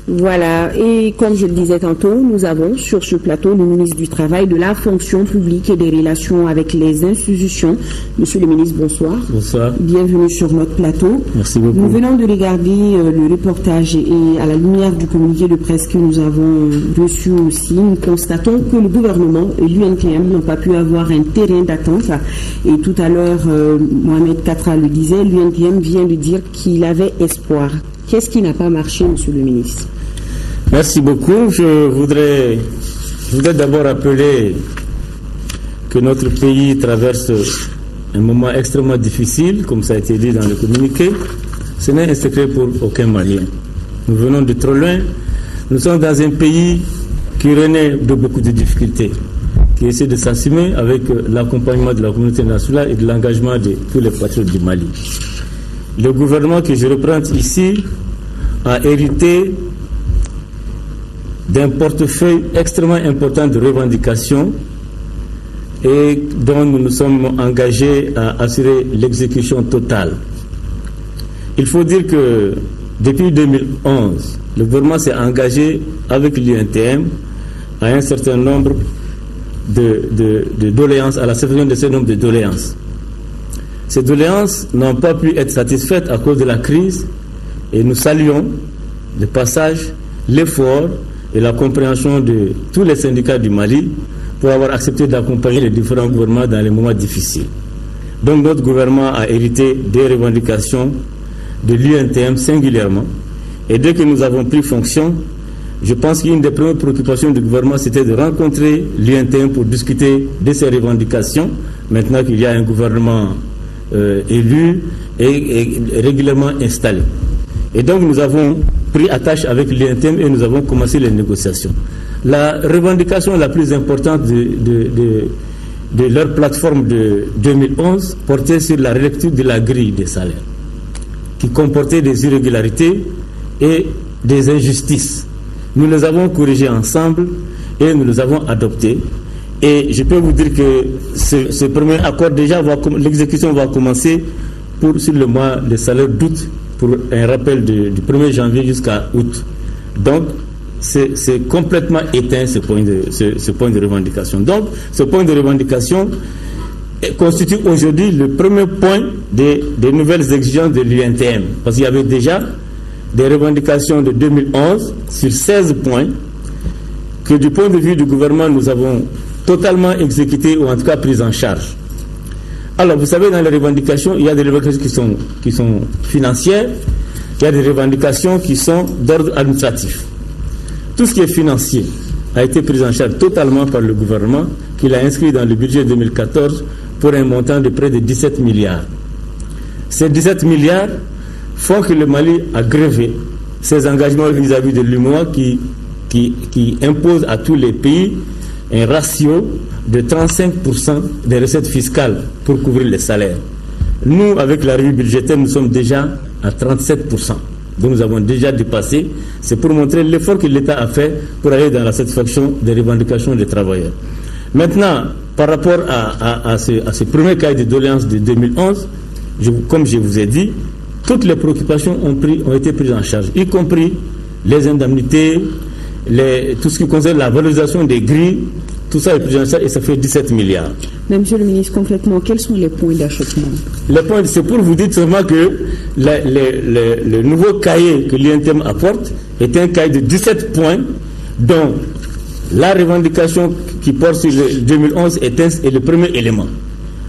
Voilà, et comme je le disais tantôt, nous avons sur ce plateau le ministre du Travail, de la fonction publique et des relations avec les institutions. Monsieur le ministre, bonsoir. Bonsoir. Bienvenue sur notre plateau. Merci beaucoup. Nous venons de regarder le reportage et à la lumière du communiqué de presse que nous avons reçu aussi, nous constatons que le gouvernement et l'UNTM n'ont pas pu avoir un terrain d'attente. Et tout à l'heure, Mohamed Katra le disait, l'UNTM vient de dire qu'il avait espoir. Qu'est-ce qui n'a pas marché, monsieur le ministre? Merci beaucoup. Je voudrais d'abord rappeler que notre pays traverse un moment extrêmement difficile, comme ça a été dit dans le communiqué. Ce n'est un secret pour aucun Malien. Nous venons de trop loin. Nous sommes dans un pays qui renaît de beaucoup de difficultés, qui essaie de s'assumer avec l'accompagnement de la communauté nationale et de l'engagement de tous les patriotes du Mali. Le gouvernement que je représente ici a hérité d'un portefeuille extrêmement important de revendications et dont nous nous sommes engagés à assurer l'exécution totale. Il faut dire que depuis 2011, le gouvernement s'est engagé avec l'UNTM à un certain nombre de doléances, à la satisfaction de ce nombre de doléances. Ces doléances n'ont pas pu être satisfaites à cause de la crise et nous saluons le passage, l'effort et la compréhension de tous les syndicats du Mali pour avoir accepté d'accompagner les différents gouvernements dans les moments difficiles. Donc notre gouvernement a hérité des revendications de l'UNTM singulièrement. Et dès que nous avons pris fonction, je pense qu'une des premières préoccupations du gouvernement, c'était de rencontrer l'UNTM pour discuter de ces revendications, maintenant qu'il y a un gouvernement élu et régulièrement installé. Et donc nous avons pris attache avec l'UNTM et nous avons commencé les négociations. La revendication la plus importante de leur plateforme de 2011 portait sur la relecture de la grille des salaires, qui comportait des irrégularités et des injustices. Nous les avons corrigées ensemble et nous les avons adoptées. Et je peux vous dire que ce premier accord, déjà, l'exécution va commencer sur le mois de salaire d'août, pour un rappel du 1er janvier jusqu'à août. Donc, c'est complètement éteint ce point de revendication. Donc, ce point de revendication constitue aujourd'hui le premier point des nouvelles exigences de l'UNTM. Parce qu'il y avait déjà des revendications de 2011 sur 16 points que du point de vue du gouvernement, nous avons totalement exécuté ou en tout cas pris en charge. Alors, vous savez, dans les revendications, il y a des revendications qui sont financières, il y a des revendications qui sont d'ordre administratif. Tout ce qui est financier a été pris en charge totalement par le gouvernement, qui l'a inscrit dans le budget 2014 pour un montant de près de 17 milliards. Ces 17 milliards font que le Mali a grevé ses engagements vis-à-vis de l'UMOA qui impose à tous les pays un ratio de 35% des recettes fiscales pour couvrir les salaires. Nous, avec la revue budgétaire, nous sommes déjà à 37%. Donc nous avons déjà dépassé. C'est pour montrer l'effort que l'État a fait pour aller dans la satisfaction des revendications des travailleurs. Maintenant, par rapport à ce premier cahier de doléances de 2011, comme je vous ai dit, toutes les préoccupations ont été prises en charge, y compris les indemnités, tout ce qui concerne la valorisation des grilles. Tout ça est pris en charge et ça fait 17 milliards. Mais monsieur le ministre, concrètement, quels sont les points d'achoppement? Les points, c'est pour vous dire seulement que le nouveau cahier que l'UNTM apporte est un cahier de 17 points dont la revendication qui porte sur le 2011 est le premier élément.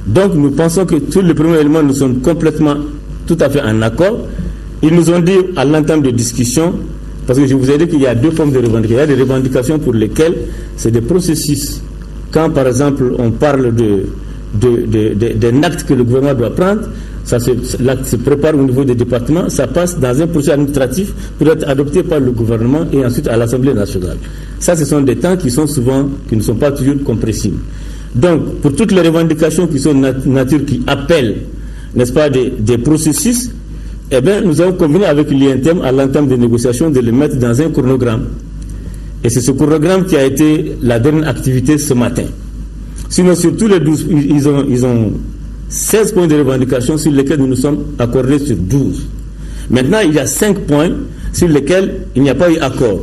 Donc nous pensons que tous les premiers éléments nous sont complètement tout à fait en accord. Ils nous ont dit à l'entame de discussion, parce que je vous ai dit qu'il y a deux formes de revendications. Il y a des revendications pour lesquelles c'est des processus. Quand, par exemple, on parle d'un acte que le gouvernement doit prendre, l'acte se prépare au niveau des départements, ça passe dans un processus administratif pour être adopté par le gouvernement et ensuite à l'Assemblée nationale. Ça, ce sont des temps qui ne sont pas toujours compressibles. Donc, pour toutes les revendications qui sont de nature, qui appellent, n'est-ce pas, des processus, eh bien, nous avons convenu avec l'INTM à l'entame des négociations de le mettre dans un chronogramme. Et c'est ce chronogramme qui a été la dernière activité ce matin. Sinon, sur tous les 12, ils ont 16 points de revendication sur lesquels nous nous sommes accordés sur 12. Maintenant, il y a 5 points sur lesquels il n'y a pas eu accord.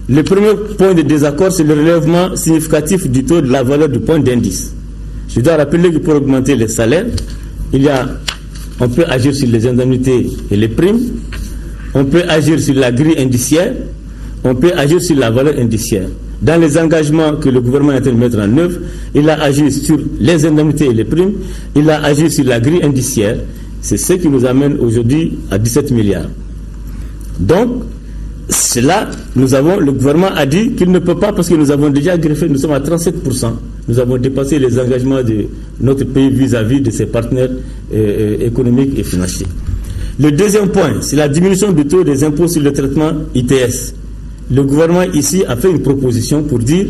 Le premier point de désaccord, c'est le relèvement significatif du taux de la valeur du point d'indice. Je dois rappeler que pour augmenter les salaires, on peut agir sur les indemnités et les primes, on peut agir sur la grille indiciaire, on peut agir sur la valeur indiciaire. Dans les engagements que le gouvernement est en train de mettre en œuvre, il a agi sur les indemnités et les primes, il a agi sur la grille indiciaire. C'est ce qui nous amène aujourd'hui à 17 milliards. Donc, cela, le gouvernement a dit qu'il ne peut pas parce que nous avons déjà greffé, nous sommes à 37%. Nous avons dépassé les engagements de notre pays vis-à-vis de ses partenaires économiques et financiers. Le deuxième point, c'est la diminution du taux des impôts sur le traitement ITS. Le gouvernement ici a fait une proposition pour dire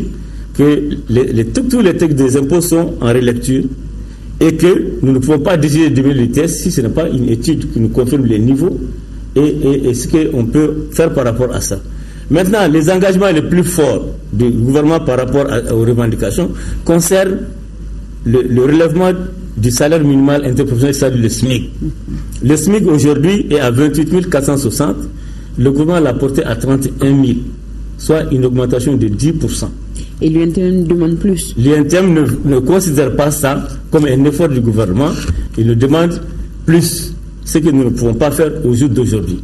que tous les textes des impôts sont en relecture et que nous ne pouvons pas décider de diminuer l'ITS si ce n'est pas une étude qui nous confirme les niveaux et ce qu'on peut faire par rapport à ça. Maintenant, les engagements les plus forts du gouvernement par rapport aux revendications concernent le relèvement du salaire minimal interprofessionnel, c'est-à-dire le SMIC. Le SMIC aujourd'hui est à 28 460. Le gouvernement l'a porté à 31 000, soit une augmentation de 10%. Et l'UNTM demande plus. L'UNTM ne considère pas ça comme un effort du gouvernement. Il nous demande plus, ce que nous ne pouvons pas faire au jour d'aujourd'hui.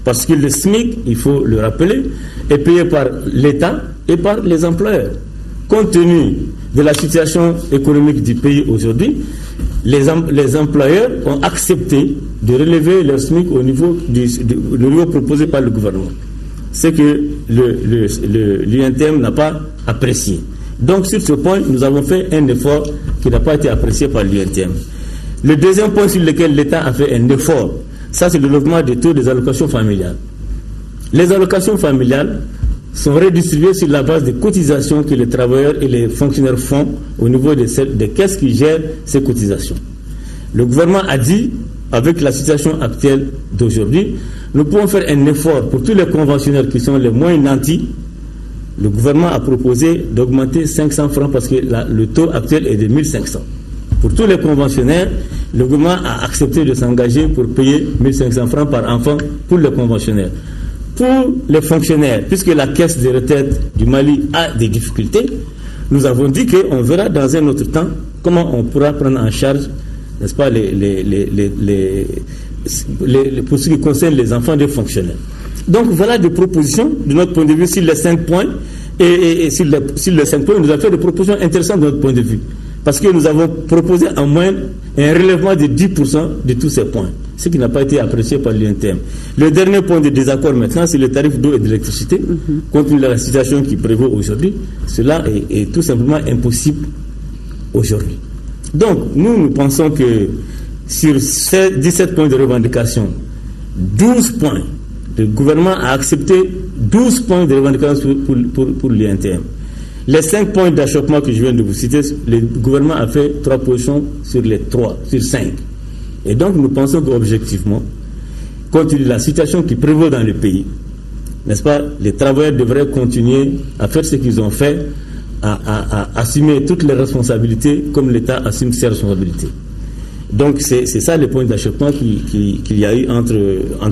Parce que le SMIC, il faut le rappeler, est payé par l'État et par les employeurs. Compte tenu de la situation économique du pays aujourd'hui, les employeurs ont accepté de relever leur SMIC au niveau proposé par le gouvernement. C'est que l'UNTM n'a pas apprécié. Donc sur ce point, nous avons fait un effort qui n'a pas été apprécié par l'UNTM. Le deuxième point sur lequel l'État a fait un effort, ça c'est le développement des taux des allocations familiales. Les allocations familiales sont redistribuées sur la base des cotisations que les travailleurs et les fonctionnaires font au niveau des caisses qui gèrent ces cotisations. Le gouvernement a dit, avec la situation actuelle d'aujourd'hui, nous pouvons faire un effort pour tous les conventionnaires qui sont les moins nantis. Le gouvernement a proposé d'augmenter 500 francs parce que le taux actuel est de 1500. Pour tous les conventionnaires, le gouvernement a accepté de s'engager pour payer 1500 francs par enfant pour les conventionnaires. Pour les fonctionnaires, puisque la caisse de retraite du Mali a des difficultés, nous avons dit qu'on verra dans un autre temps comment on pourra prendre en charge, n'est-ce pas, pour ce qui concerne les enfants des fonctionnaires. Donc voilà des propositions de notre point de vue sur les 5 points. Et sur les 5 points, nous avons fait des propositions intéressantes de notre point de vue. Parce que nous avons proposé en moyenne un relèvement de 10% de tous ces points, ce qui n'a pas été apprécié par l'UNTM. Le dernier point de désaccord maintenant, c'est le tarif d'eau et d'électricité. Compte tenu de la situation qui prévaut aujourd'hui, cela est tout simplement impossible aujourd'hui. Donc, nous pensons que sur ces 17 points de revendication, 12 points, le gouvernement a accepté 12 points de revendication pour l'UNTM. Les 5 points d'achoppement que je viens de vous citer, le gouvernement a fait 3 positions sur 5. Et donc nous pensons qu'objectivement, compte tenu de la situation qui prévaut dans le pays, n'est-ce pas, les travailleurs devraient continuer à faire ce qu'ils ont fait, à assumer toutes les responsabilités comme l'État assume ses responsabilités. Donc c'est ça le point d'achoppement qu'il y a eu entre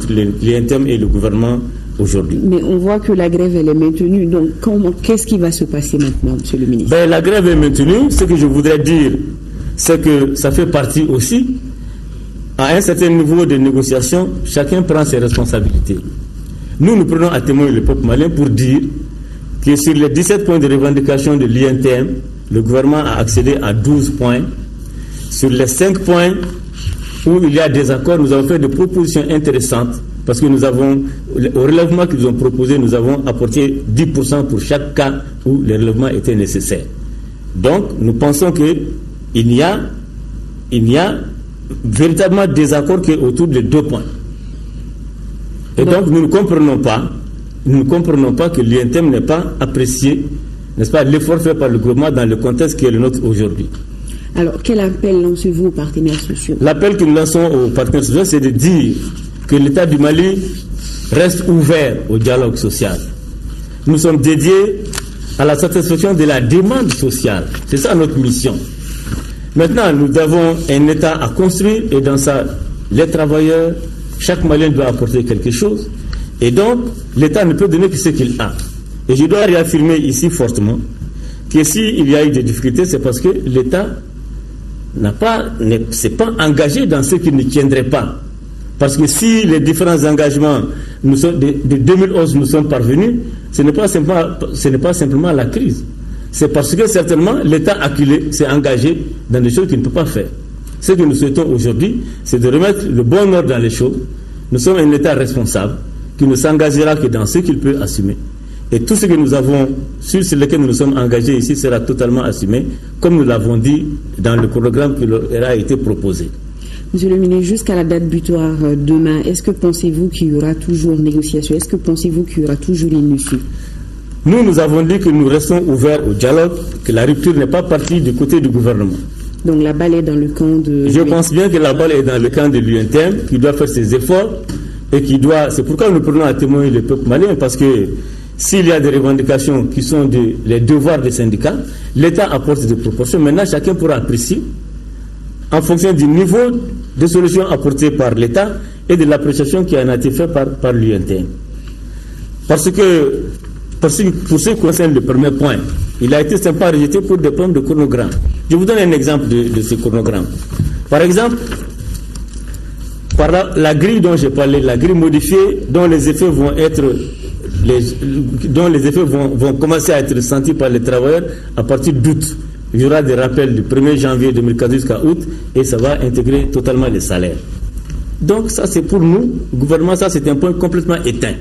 l'UNTM et le gouvernement aujourd'hui. Mais on voit que la grève elle est maintenue. Donc qu'est-ce qui va se passer maintenant, monsieur le ministre? La grève est maintenue. Ce que je voudrais dire, c'est que ça fait partie aussi, à un certain niveau de négociation, chacun prend ses responsabilités. Nous prenons à témoin le peuple malien pour dire que sur les 17 points de revendication de l'UNTM, le gouvernement a accédé à 12 points. Sur les 5 points où il y a des accords, nous avons fait des propositions intéressantes parce que nous avons, au relèvement qu'ils ont proposé, nous avons apporté 10% pour chaque cas où le relèvement était nécessaire. Donc, nous pensons qu'il n'y a véritablement des accords autour de 2 points. Et donc, nous ne comprenons pas que l'UNTM n'ait pas apprécié, n'est-ce pas, l'effort fait par le gouvernement dans le contexte qui est le nôtre aujourd'hui. Alors, quel appel lancez-vous aux partenaires sociaux? L'appel que nous lançons aux partenaires sociaux, c'est de dire que l'État du Mali reste ouvert au dialogue social. Nous sommes dédiés à la satisfaction de la demande sociale. C'est ça notre mission. Maintenant, nous avons un État à construire et dans ça, les travailleurs, chaque Malien doit apporter quelque chose. Et donc, l'État ne peut donner que ce qu'il a. Et je dois réaffirmer ici fortement que s'il y a eu des difficultés, c'est parce que l'État ne s'est pas engagé dans ce qu'il ne tiendrait pas. Parce que si les différents engagements de 2011 nous sont parvenus, ce n'est pas simplement la crise. C'est parce que certainement l'État acculé s'est engagé dans des choses qu'il ne peut pas faire. Ce que nous souhaitons aujourd'hui, c'est de remettre le bon ordre dans les choses. Nous sommes un État responsable qui ne s'engagera que dans ce qu'il peut assumer. Et tout ce que nous avons, sur lequel nous nous sommes engagés ici, sera totalement assumé, comme nous l'avons dit dans le programme qui leur a été proposé. Monsieur le ministre, jusqu'à la date butoir demain, est-ce que pensez-vous qu'il y aura toujours négociation? Est-ce que pensez-vous qu'il y aura toujours une issue? Nous avons dit que nous restons ouverts au dialogue, que la rupture n'est pas partie du côté du gouvernement. Donc la balle est dans le camp de... Je pense bien que la balle est dans le camp de l'UNTM, qui doit faire ses efforts, et qui doit... C'est pourquoi nous prenons à témoin le peuple malien, parce que s'il y a des revendications qui sont les devoirs des syndicats, l'État apporte des proportions. Maintenant, chacun pourra apprécier en fonction du niveau de solutions apportées par l'État et de l'appréciation qui en a été faite par l'UNTM. Parce que, pour ce qui concerne le premier point, il a été simplement rejeté pour des problèmes de chronogramme. Je vous donne un exemple de ce chronogramme. Par exemple, par la grille dont j'ai parlé, la grille modifiée dont les effets vont commencer à être sentis par les travailleurs à partir d'août. Il y aura des rappels du 1er janvier 2014 jusqu'à août et ça va intégrer totalement les salaires. Donc ça c'est pour nous, le gouvernement, ça c'est un point complètement éteint.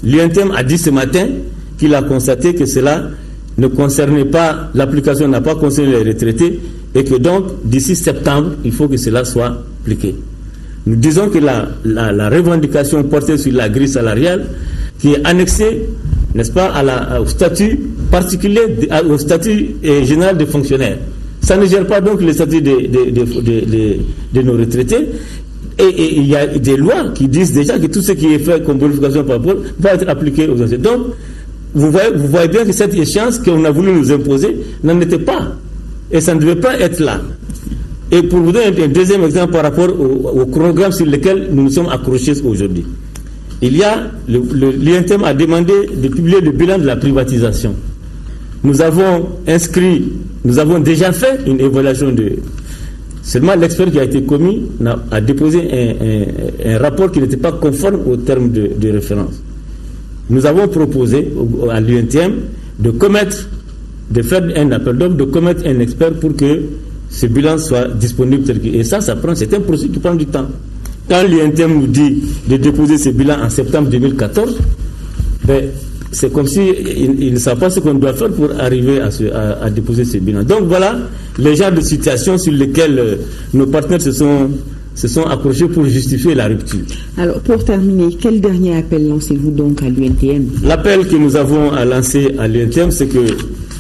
L'UNTM a dit ce matin qu'il a constaté que cela ne concernait pas, l'application n'a pas concerné les retraités et que donc d'ici septembre, il faut que cela soit appliqué. Nous disons que la revendication portée sur la grille salariale qui est annexée, n'est-ce pas, au statut particulier, au statut général des fonctionnaires. Ça ne gère pas donc le statut de nos retraités. Et il y a des lois qui disent déjà que tout ce qui est fait comme bonification par rapport va être appliqué aux anciens. Donc, vous voyez bien que cette échéance qu'on a voulu nous imposer n'en était pas. Et ça ne devait pas être là. Et pour vous donner un deuxième exemple par rapport au chronogramme sur lequel nous nous sommes accrochés aujourd'hui. Il y a, l'UNTM a demandé de publier le bilan de la privatisation. Nous avons déjà fait une évaluation seulement l'expert qui a été commis a déposé un rapport qui n'était pas conforme aux termes de référence. Nous avons proposé à l'UNTM de faire un appel d'offres, de commettre un expert pour que ce bilan soit disponible. Et c'est un processus qui prend du temps. Quand l'UNTM nous dit de déposer ce bilan en septembre 2014, c'est comme si il ne savent pas ce qu'on doit faire pour arriver à déposer ce bilan. Donc voilà les genres de situations sur lesquelles nos partenaires se sont accrochés pour justifier la rupture. Alors pour terminer, quel dernier appel lancez-vous donc à l'UNTM? L'appel que nous avons à lancer à l'UNTM, c'est que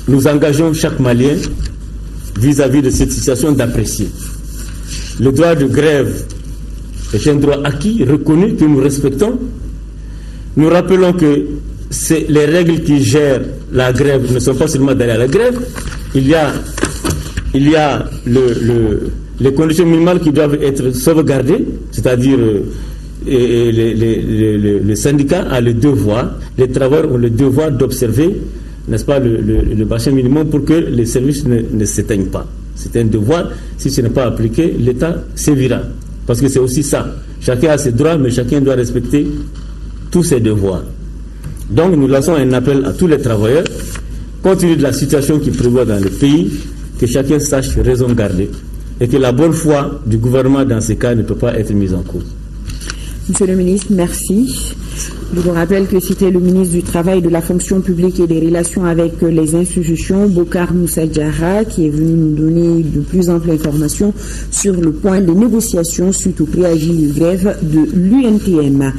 nous engageons chaque Malien vis-à-vis de cette situation d'apprécier. Le droit de grève est un droit acquis, reconnu, que nous respectons. Nous rappelons que les règles qui gèrent la grève ne sont pas seulement d'aller à la grève. Il y a les conditions minimales qui doivent être sauvegardées, c'est-à-dire le syndicat a le devoir, les travailleurs ont le devoir d'observer, n'est-ce pas, le bassin minimum pour que les services ne s'éteignent pas. C'est un devoir. Si ce n'est pas appliqué, l'État sévira. Parce que c'est aussi ça. Chacun a ses droits, mais chacun doit respecter tous ses devoirs. Donc nous lançons un appel à tous les travailleurs, compte tenu de la situation qui prévoit dans le pays, que chacun sache raison garder et que la bonne foi du gouvernement dans ces cas ne peut pas être mise en cause. Monsieur le ministre, merci. Je vous rappelle que c'était le ministre du Travail, de la fonction publique et des relations avec les institutions, Bokar Moussa Diarra, qui est venu nous donner de plus amples informations sur le point des négociations suite au préavis de grève de l'UNTM.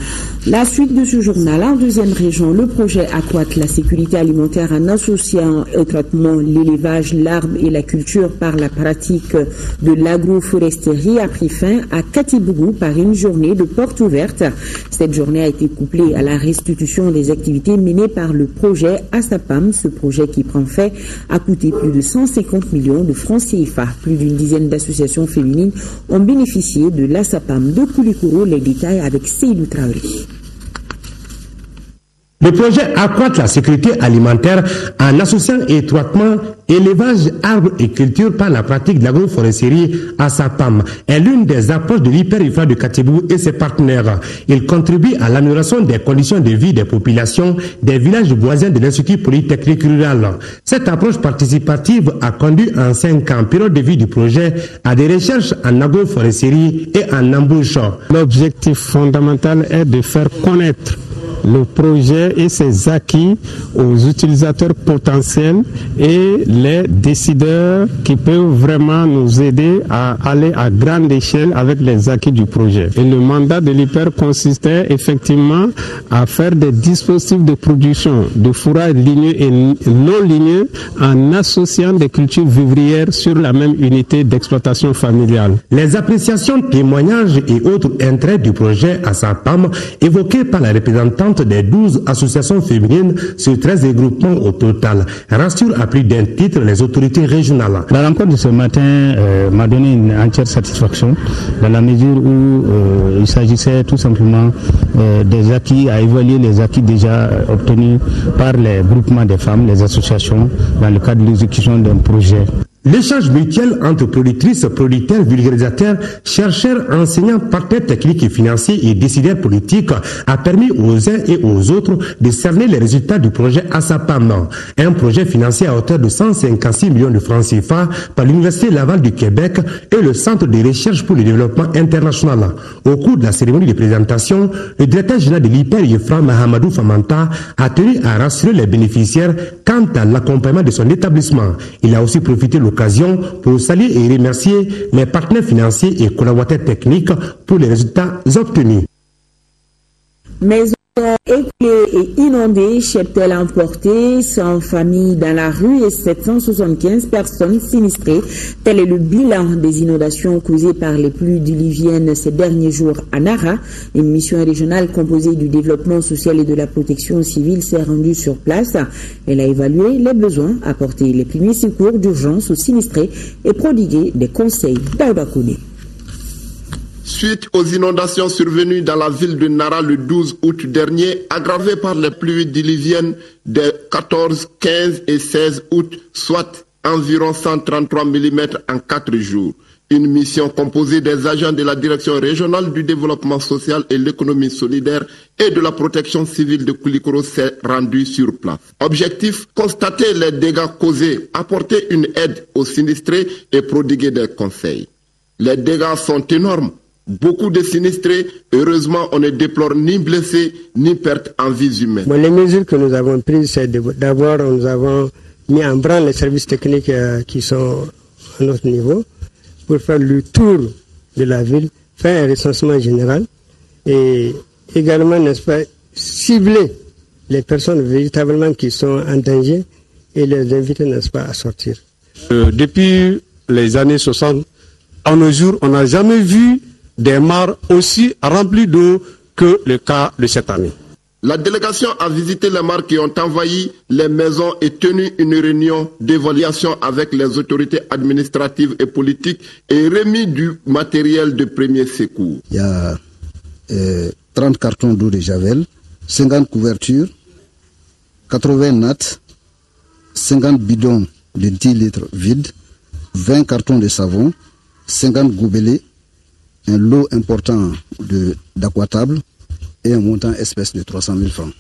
La suite de ce journal, en deuxième région, le projet accroître la sécurité alimentaire en associant étroitement l'élevage, l'arbre et la culture par la pratique de l'agroforesterie a pris fin à Katibougou par une journée de porte ouverte. Cette journée a été couplée à la restitution des activités menées par le projet ASAPAM. Ce projet qui prend fin a coûté plus de 150 millions de francs CFA. Plus d'une dizaine d'associations féminines ont bénéficié de l'ASAPAM de Koulikoro. Les détails avec Seydou Traoré. Le projet accroître la sécurité alimentaire en associant étroitement élevage, arbres et culture par la pratique de l'agroforesterie ASAPAM est l'une des approches de l'hyper-UFA de Katibougou et ses partenaires. Il contribue à l'amélioration des conditions de vie des populations des villages voisins de l'Institut Polytechnique Rural. Cette approche participative a conduit en 5 ans, période de vie du projet, à des recherches en agroforesterie et en embauche. L'objectif fondamental est de faire connaître le projet et ses acquis aux utilisateurs potentiels et les décideurs qui peuvent vraiment nous aider à aller à grande échelle avec les acquis du projet. Et le mandat de l'hyper consistait effectivement à faire des dispositifs de production de fourrage ligneux et non ligneux en associant des cultures vivrières sur la même unité d'exploitation familiale. Les appréciations, témoignages et autres intérêts du projet ASAPAM évoqués par la représentante des 12 associations féminines sur 13 regroupements au total rassure à plus d'un titre les autorités régionales. La rencontre de ce matin m'a donné une entière satisfaction dans la mesure où il s'agissait tout simplement des acquis, à évaluer les acquis déjà obtenus par les groupements des femmes, les associations, dans le cadre de l'exécution d'un projet. L'échange mutuel entre productrices, producteurs, vulgarisateurs, chercheurs, enseignants, partenaires techniques et financiers et décideurs politiques a permis aux uns et aux autres de cerner les résultats du projet ASAPAM, un projet financé à hauteur de 156 millions de francs CFA par l'Université Laval du Québec et le Centre de recherche pour le développement international. Au cours de la cérémonie de présentation, le directeur général de l'IPER, Yefra Mahamadou Famanta, a tenu à rassurer les bénéficiaires quant à l'accompagnement de son établissement. Il a aussi profité de l'occasion pour saluer et remercier les partenaires financiers et collaborateurs techniques pour les résultats obtenus. Maisons écoulées et inondées, cheptels emportés, 100 familles dans la rue et 775 personnes sinistrées. Tel est le bilan des inondations causées par les pluies diluviennes ces derniers jours à Nara. Une mission régionale composée du développement social et de la protection civile s'est rendue sur place. Elle a évalué les besoins, apporté les premiers secours d'urgence aux sinistrés et prodigué des conseils d'Aoudakouné. Suite aux inondations survenues dans la ville de Nara le 12 août dernier, aggravées par les pluies diluviennes des 14, 15 et 16 août, soit environ 133 mm en 4 jours. Une mission composée des agents de la Direction régionale du développement social et l'économie solidaire et de la protection civile de Koulikoro s'est rendue sur place. Objectif, constater les dégâts causés, apporter une aide aux sinistrés et prodiguer des conseils. Les dégâts sont énormes. Beaucoup de sinistrés, heureusement, on ne déplore ni blessés, ni perte en vies humaines. Bon, les mesures que nous avons prises, c'est d'abord, nous avons mis en branle les services techniques qui sont à notre niveau pour faire le tour de la ville, faire un recensement général et également, n'est-ce pas, cibler les personnes véritablement qui sont en danger et les inviter, n'est-ce pas, à sortir. Depuis les années 60, à nos jours, on n'a jamais vu des mares aussi remplies d'eau que le cas de cette année. La délégation a visité les mares qui ont envahi les maisons et tenu une réunion d'évaluation avec les autorités administratives et politiques et remis du matériel de premier secours. Il y a 30 cartons d'eau de javel, 50 couvertures, 80 nattes, 50 bidons de 10 litres vides, 20 cartons de savon, 50 gobelets, un lot important d'aquatable et un montant espèce de 300 000 francs.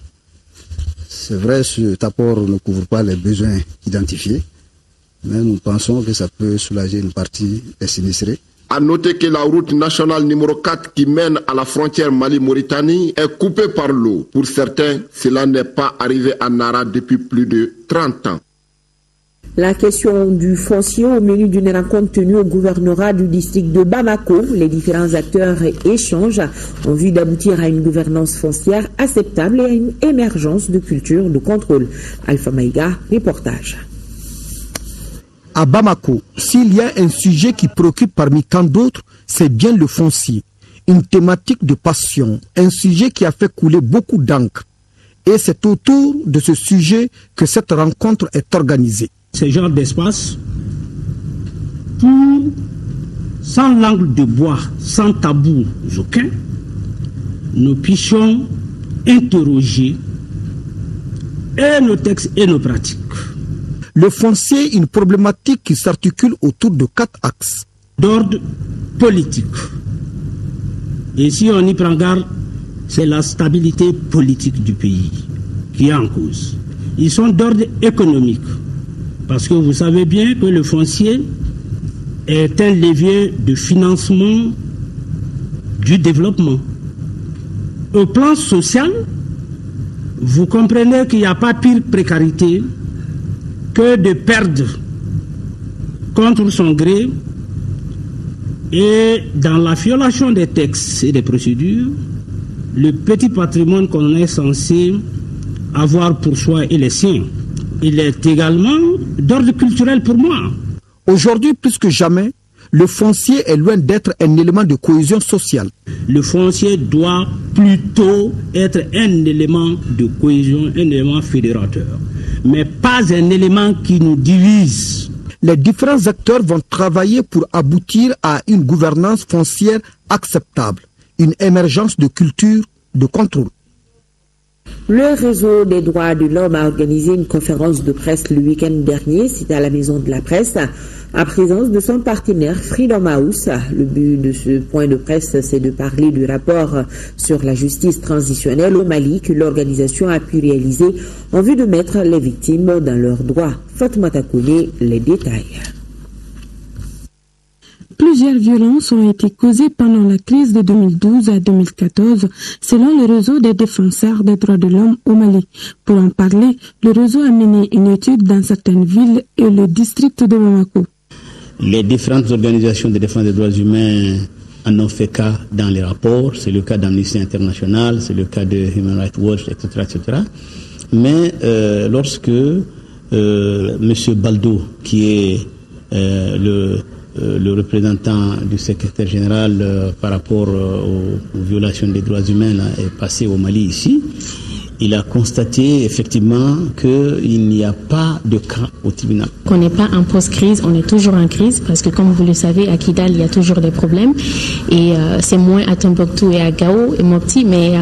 C'est vrai, cet apport ne couvre pas les besoins identifiés, mais nous pensons que ça peut soulager une partie des sinistrés. À noter que la route nationale numéro 4 qui mène à la frontière Mali-Mauritanie est coupée par l'eau. Pour certains, cela n'est pas arrivé à Nara depuis plus de 30 ans. La question du foncier au menu d'une rencontre tenue au gouvernorat du district de Bamako. Les différents acteurs échangent en vue d'aboutir à une gouvernance foncière acceptable et à une émergence de culture de contrôle. Alpha Maïga, reportage. À Bamako, s'il y a un sujet qui préoccupe parmi tant d'autres, c'est bien le foncier. Une thématique de passion, un sujet qui a fait couler beaucoup d'encre. Et c'est autour de ce sujet que cette rencontre est organisée. Ce genre d'espace, sans langue de bois, sans tabou aucun, nous puissions interroger et nos textes et nos pratiques. Le foncier, une problématique qui s'articule autour de 4 axes. D'ordre politique. Et si on y prend garde, c'est la stabilité politique du pays qui est en cause. Ils sont d'ordre économique. Parce que vous savez bien que le foncier est un levier de financement du développement. Au plan social, vous comprenez qu'il n'y a pas pire précarité que de perdre contre son gré et dans la violation des textes et des procédures, le petit patrimoine qu'on est censé avoir pour soi et les siens. Il est également d'ordre culturel pour moi. Aujourd'hui, plus que jamais, le foncier est loin d'être un élément de cohésion sociale. Le foncier doit plutôt être un élément de cohésion, un élément fédérateur, mais pas un élément qui nous divise. Les différents acteurs vont travailler pour aboutir à une gouvernance foncière acceptable, une émergence de culture de contrôle. Le réseau des droits de l'homme a organisé une conférence de presse le week-end dernier, c'était à la Maison de la Presse. en présence de son partenaire Freedom House. Le but de ce point de presse, c'est de parler du rapport sur la justice transitionnelle au Mali que l'organisation a pu réaliser en vue de mettre les victimes dans leurs droits. Fatoumata Kone, les détails. Plusieurs violences ont été causées pendant la crise de 2012 à 2014, selon le réseau des défenseurs des droits de l'homme au Mali. Pour en parler, le réseau a mené une étude dans certaines villes et le district de Bamako. Les différentes organisations de défense des droits humains en ont fait cas dans les rapports. C'est le cas d'Amnesty International, c'est le cas de Human Rights Watch, etc. etc. Mais lorsque M. Baldo, qui est le représentant du secrétaire général par rapport aux violations des droits humains là, est passé au Mali ici, il a constaté effectivement qu'il n'y a pas de cas au tribunal. On n'est pas en post-crise, on est toujours en crise parce que comme vous le savez, à Kidal, il y a toujours des problèmes et c'est moins à Tombouctou et à Gao et Mopti, mais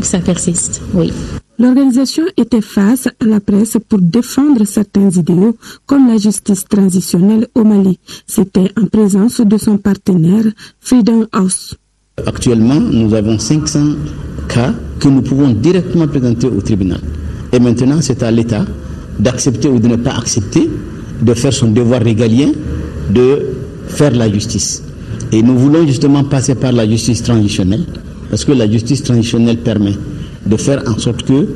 ça persiste, oui. L'organisation était face à la presse pour défendre certains idéaux comme la justice transitionnelle au Mali. C'était en présence de son partenaire Freedom House. Actuellement, nous avons 500 cas que nous pouvons directement présenter au tribunal. Et maintenant, c'est à l'État d'accepter ou de ne pas accepter, de faire son devoir régalien, de faire la justice. Et nous voulons justement passer par la justice transitionnelle, parce que la justice transitionnelle permet de faire en sorte qu'il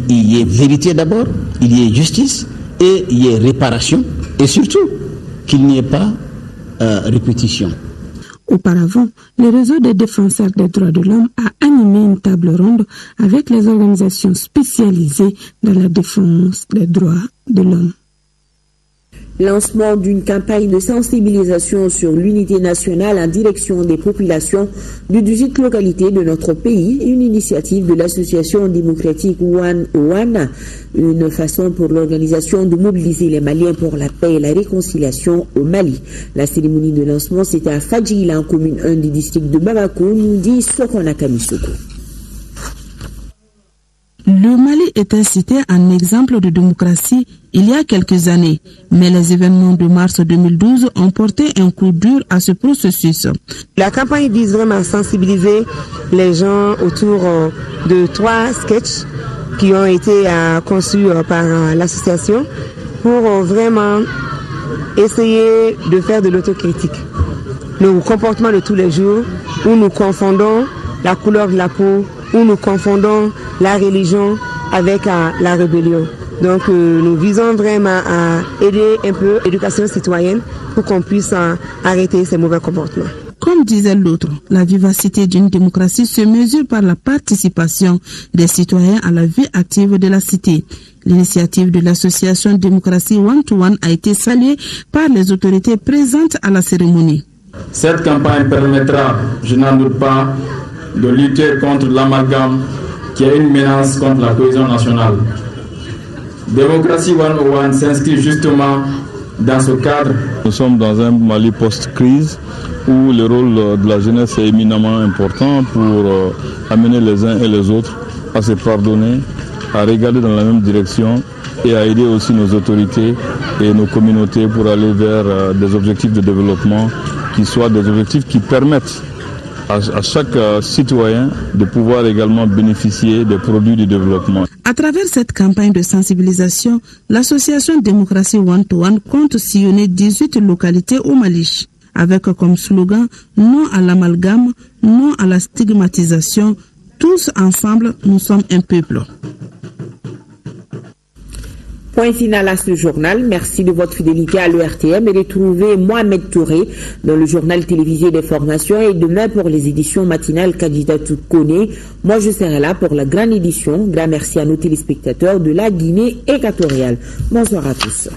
y ait vérité d'abord, il y ait justice et il y ait réparation et surtout qu'il n'y ait pas répétition. Auparavant, le réseau des défenseurs des droits de l'homme a animé une table ronde avec les organisations spécialisées dans la défense des droits de l'homme. Lancement d'une campagne de sensibilisation sur l'unité nationale en direction des populations de 18 localités de notre pays, une initiative de l'association démocratique One One, une façon pour l'organisation de mobiliser les Maliens pour la paix et la réconciliation au Mali. La cérémonie de lancement, c'était à Fadjila, en commune 1 du district de Bamako, nous dit Sokona Kamisoko. Le Mali était cité en exemple de démocratie il y a quelques années, mais les événements de mars 2012 ont porté un coup dur à ce processus. La campagne vise vraiment à sensibiliser les gens autour de 3 sketchs qui ont été conçus par l'association pour vraiment essayer de faire de l'autocritique. Le comportement de tous les jours où nous confondons la couleur de la peau, où nous confondons la religion avec la rébellion. Donc nous visons vraiment à aider un peu l'éducation citoyenne pour qu'on puisse arrêter ces mauvais comportements. Comme disait l'autre, la vivacité d'une démocratie se mesure par la participation des citoyens à la vie active de la cité. L'initiative de l'association Démocratie One to One a été saluée par les autorités présentes à la cérémonie. Cette campagne permettra, je n'en doute pas, de lutter contre l'amalgame qui est une menace contre la cohésion nationale. Démocratie 101 s'inscrit justement dans ce cadre. Nous sommes dans un Mali post-crise où le rôle de la jeunesse est éminemment important pour amener les uns et les autres à se pardonner, à regarder dans la même direction et à aider aussi nos autorités et nos communautés pour aller vers des objectifs de développement qui soient des objectifs qui permettent à chaque citoyen de pouvoir également bénéficier des produits du développement. À travers cette campagne de sensibilisation, l'association Démocratie One to One compte sillonner 18 localités au Mali, avec comme slogan « Non à l'amalgame, non à la stigmatisation, tous ensemble, nous sommes un peuple ». Point final à ce journal. Merci de votre fidélité à l'ERTM et retrouvez Mohamed Touré dans le journal télévisé des formations et demain pour les éditions matinales Kadidatou Kone. Moi, je serai là pour la grande édition. Grand merci à nos téléspectateurs de la Guinée équatoriale. Bonsoir à tous.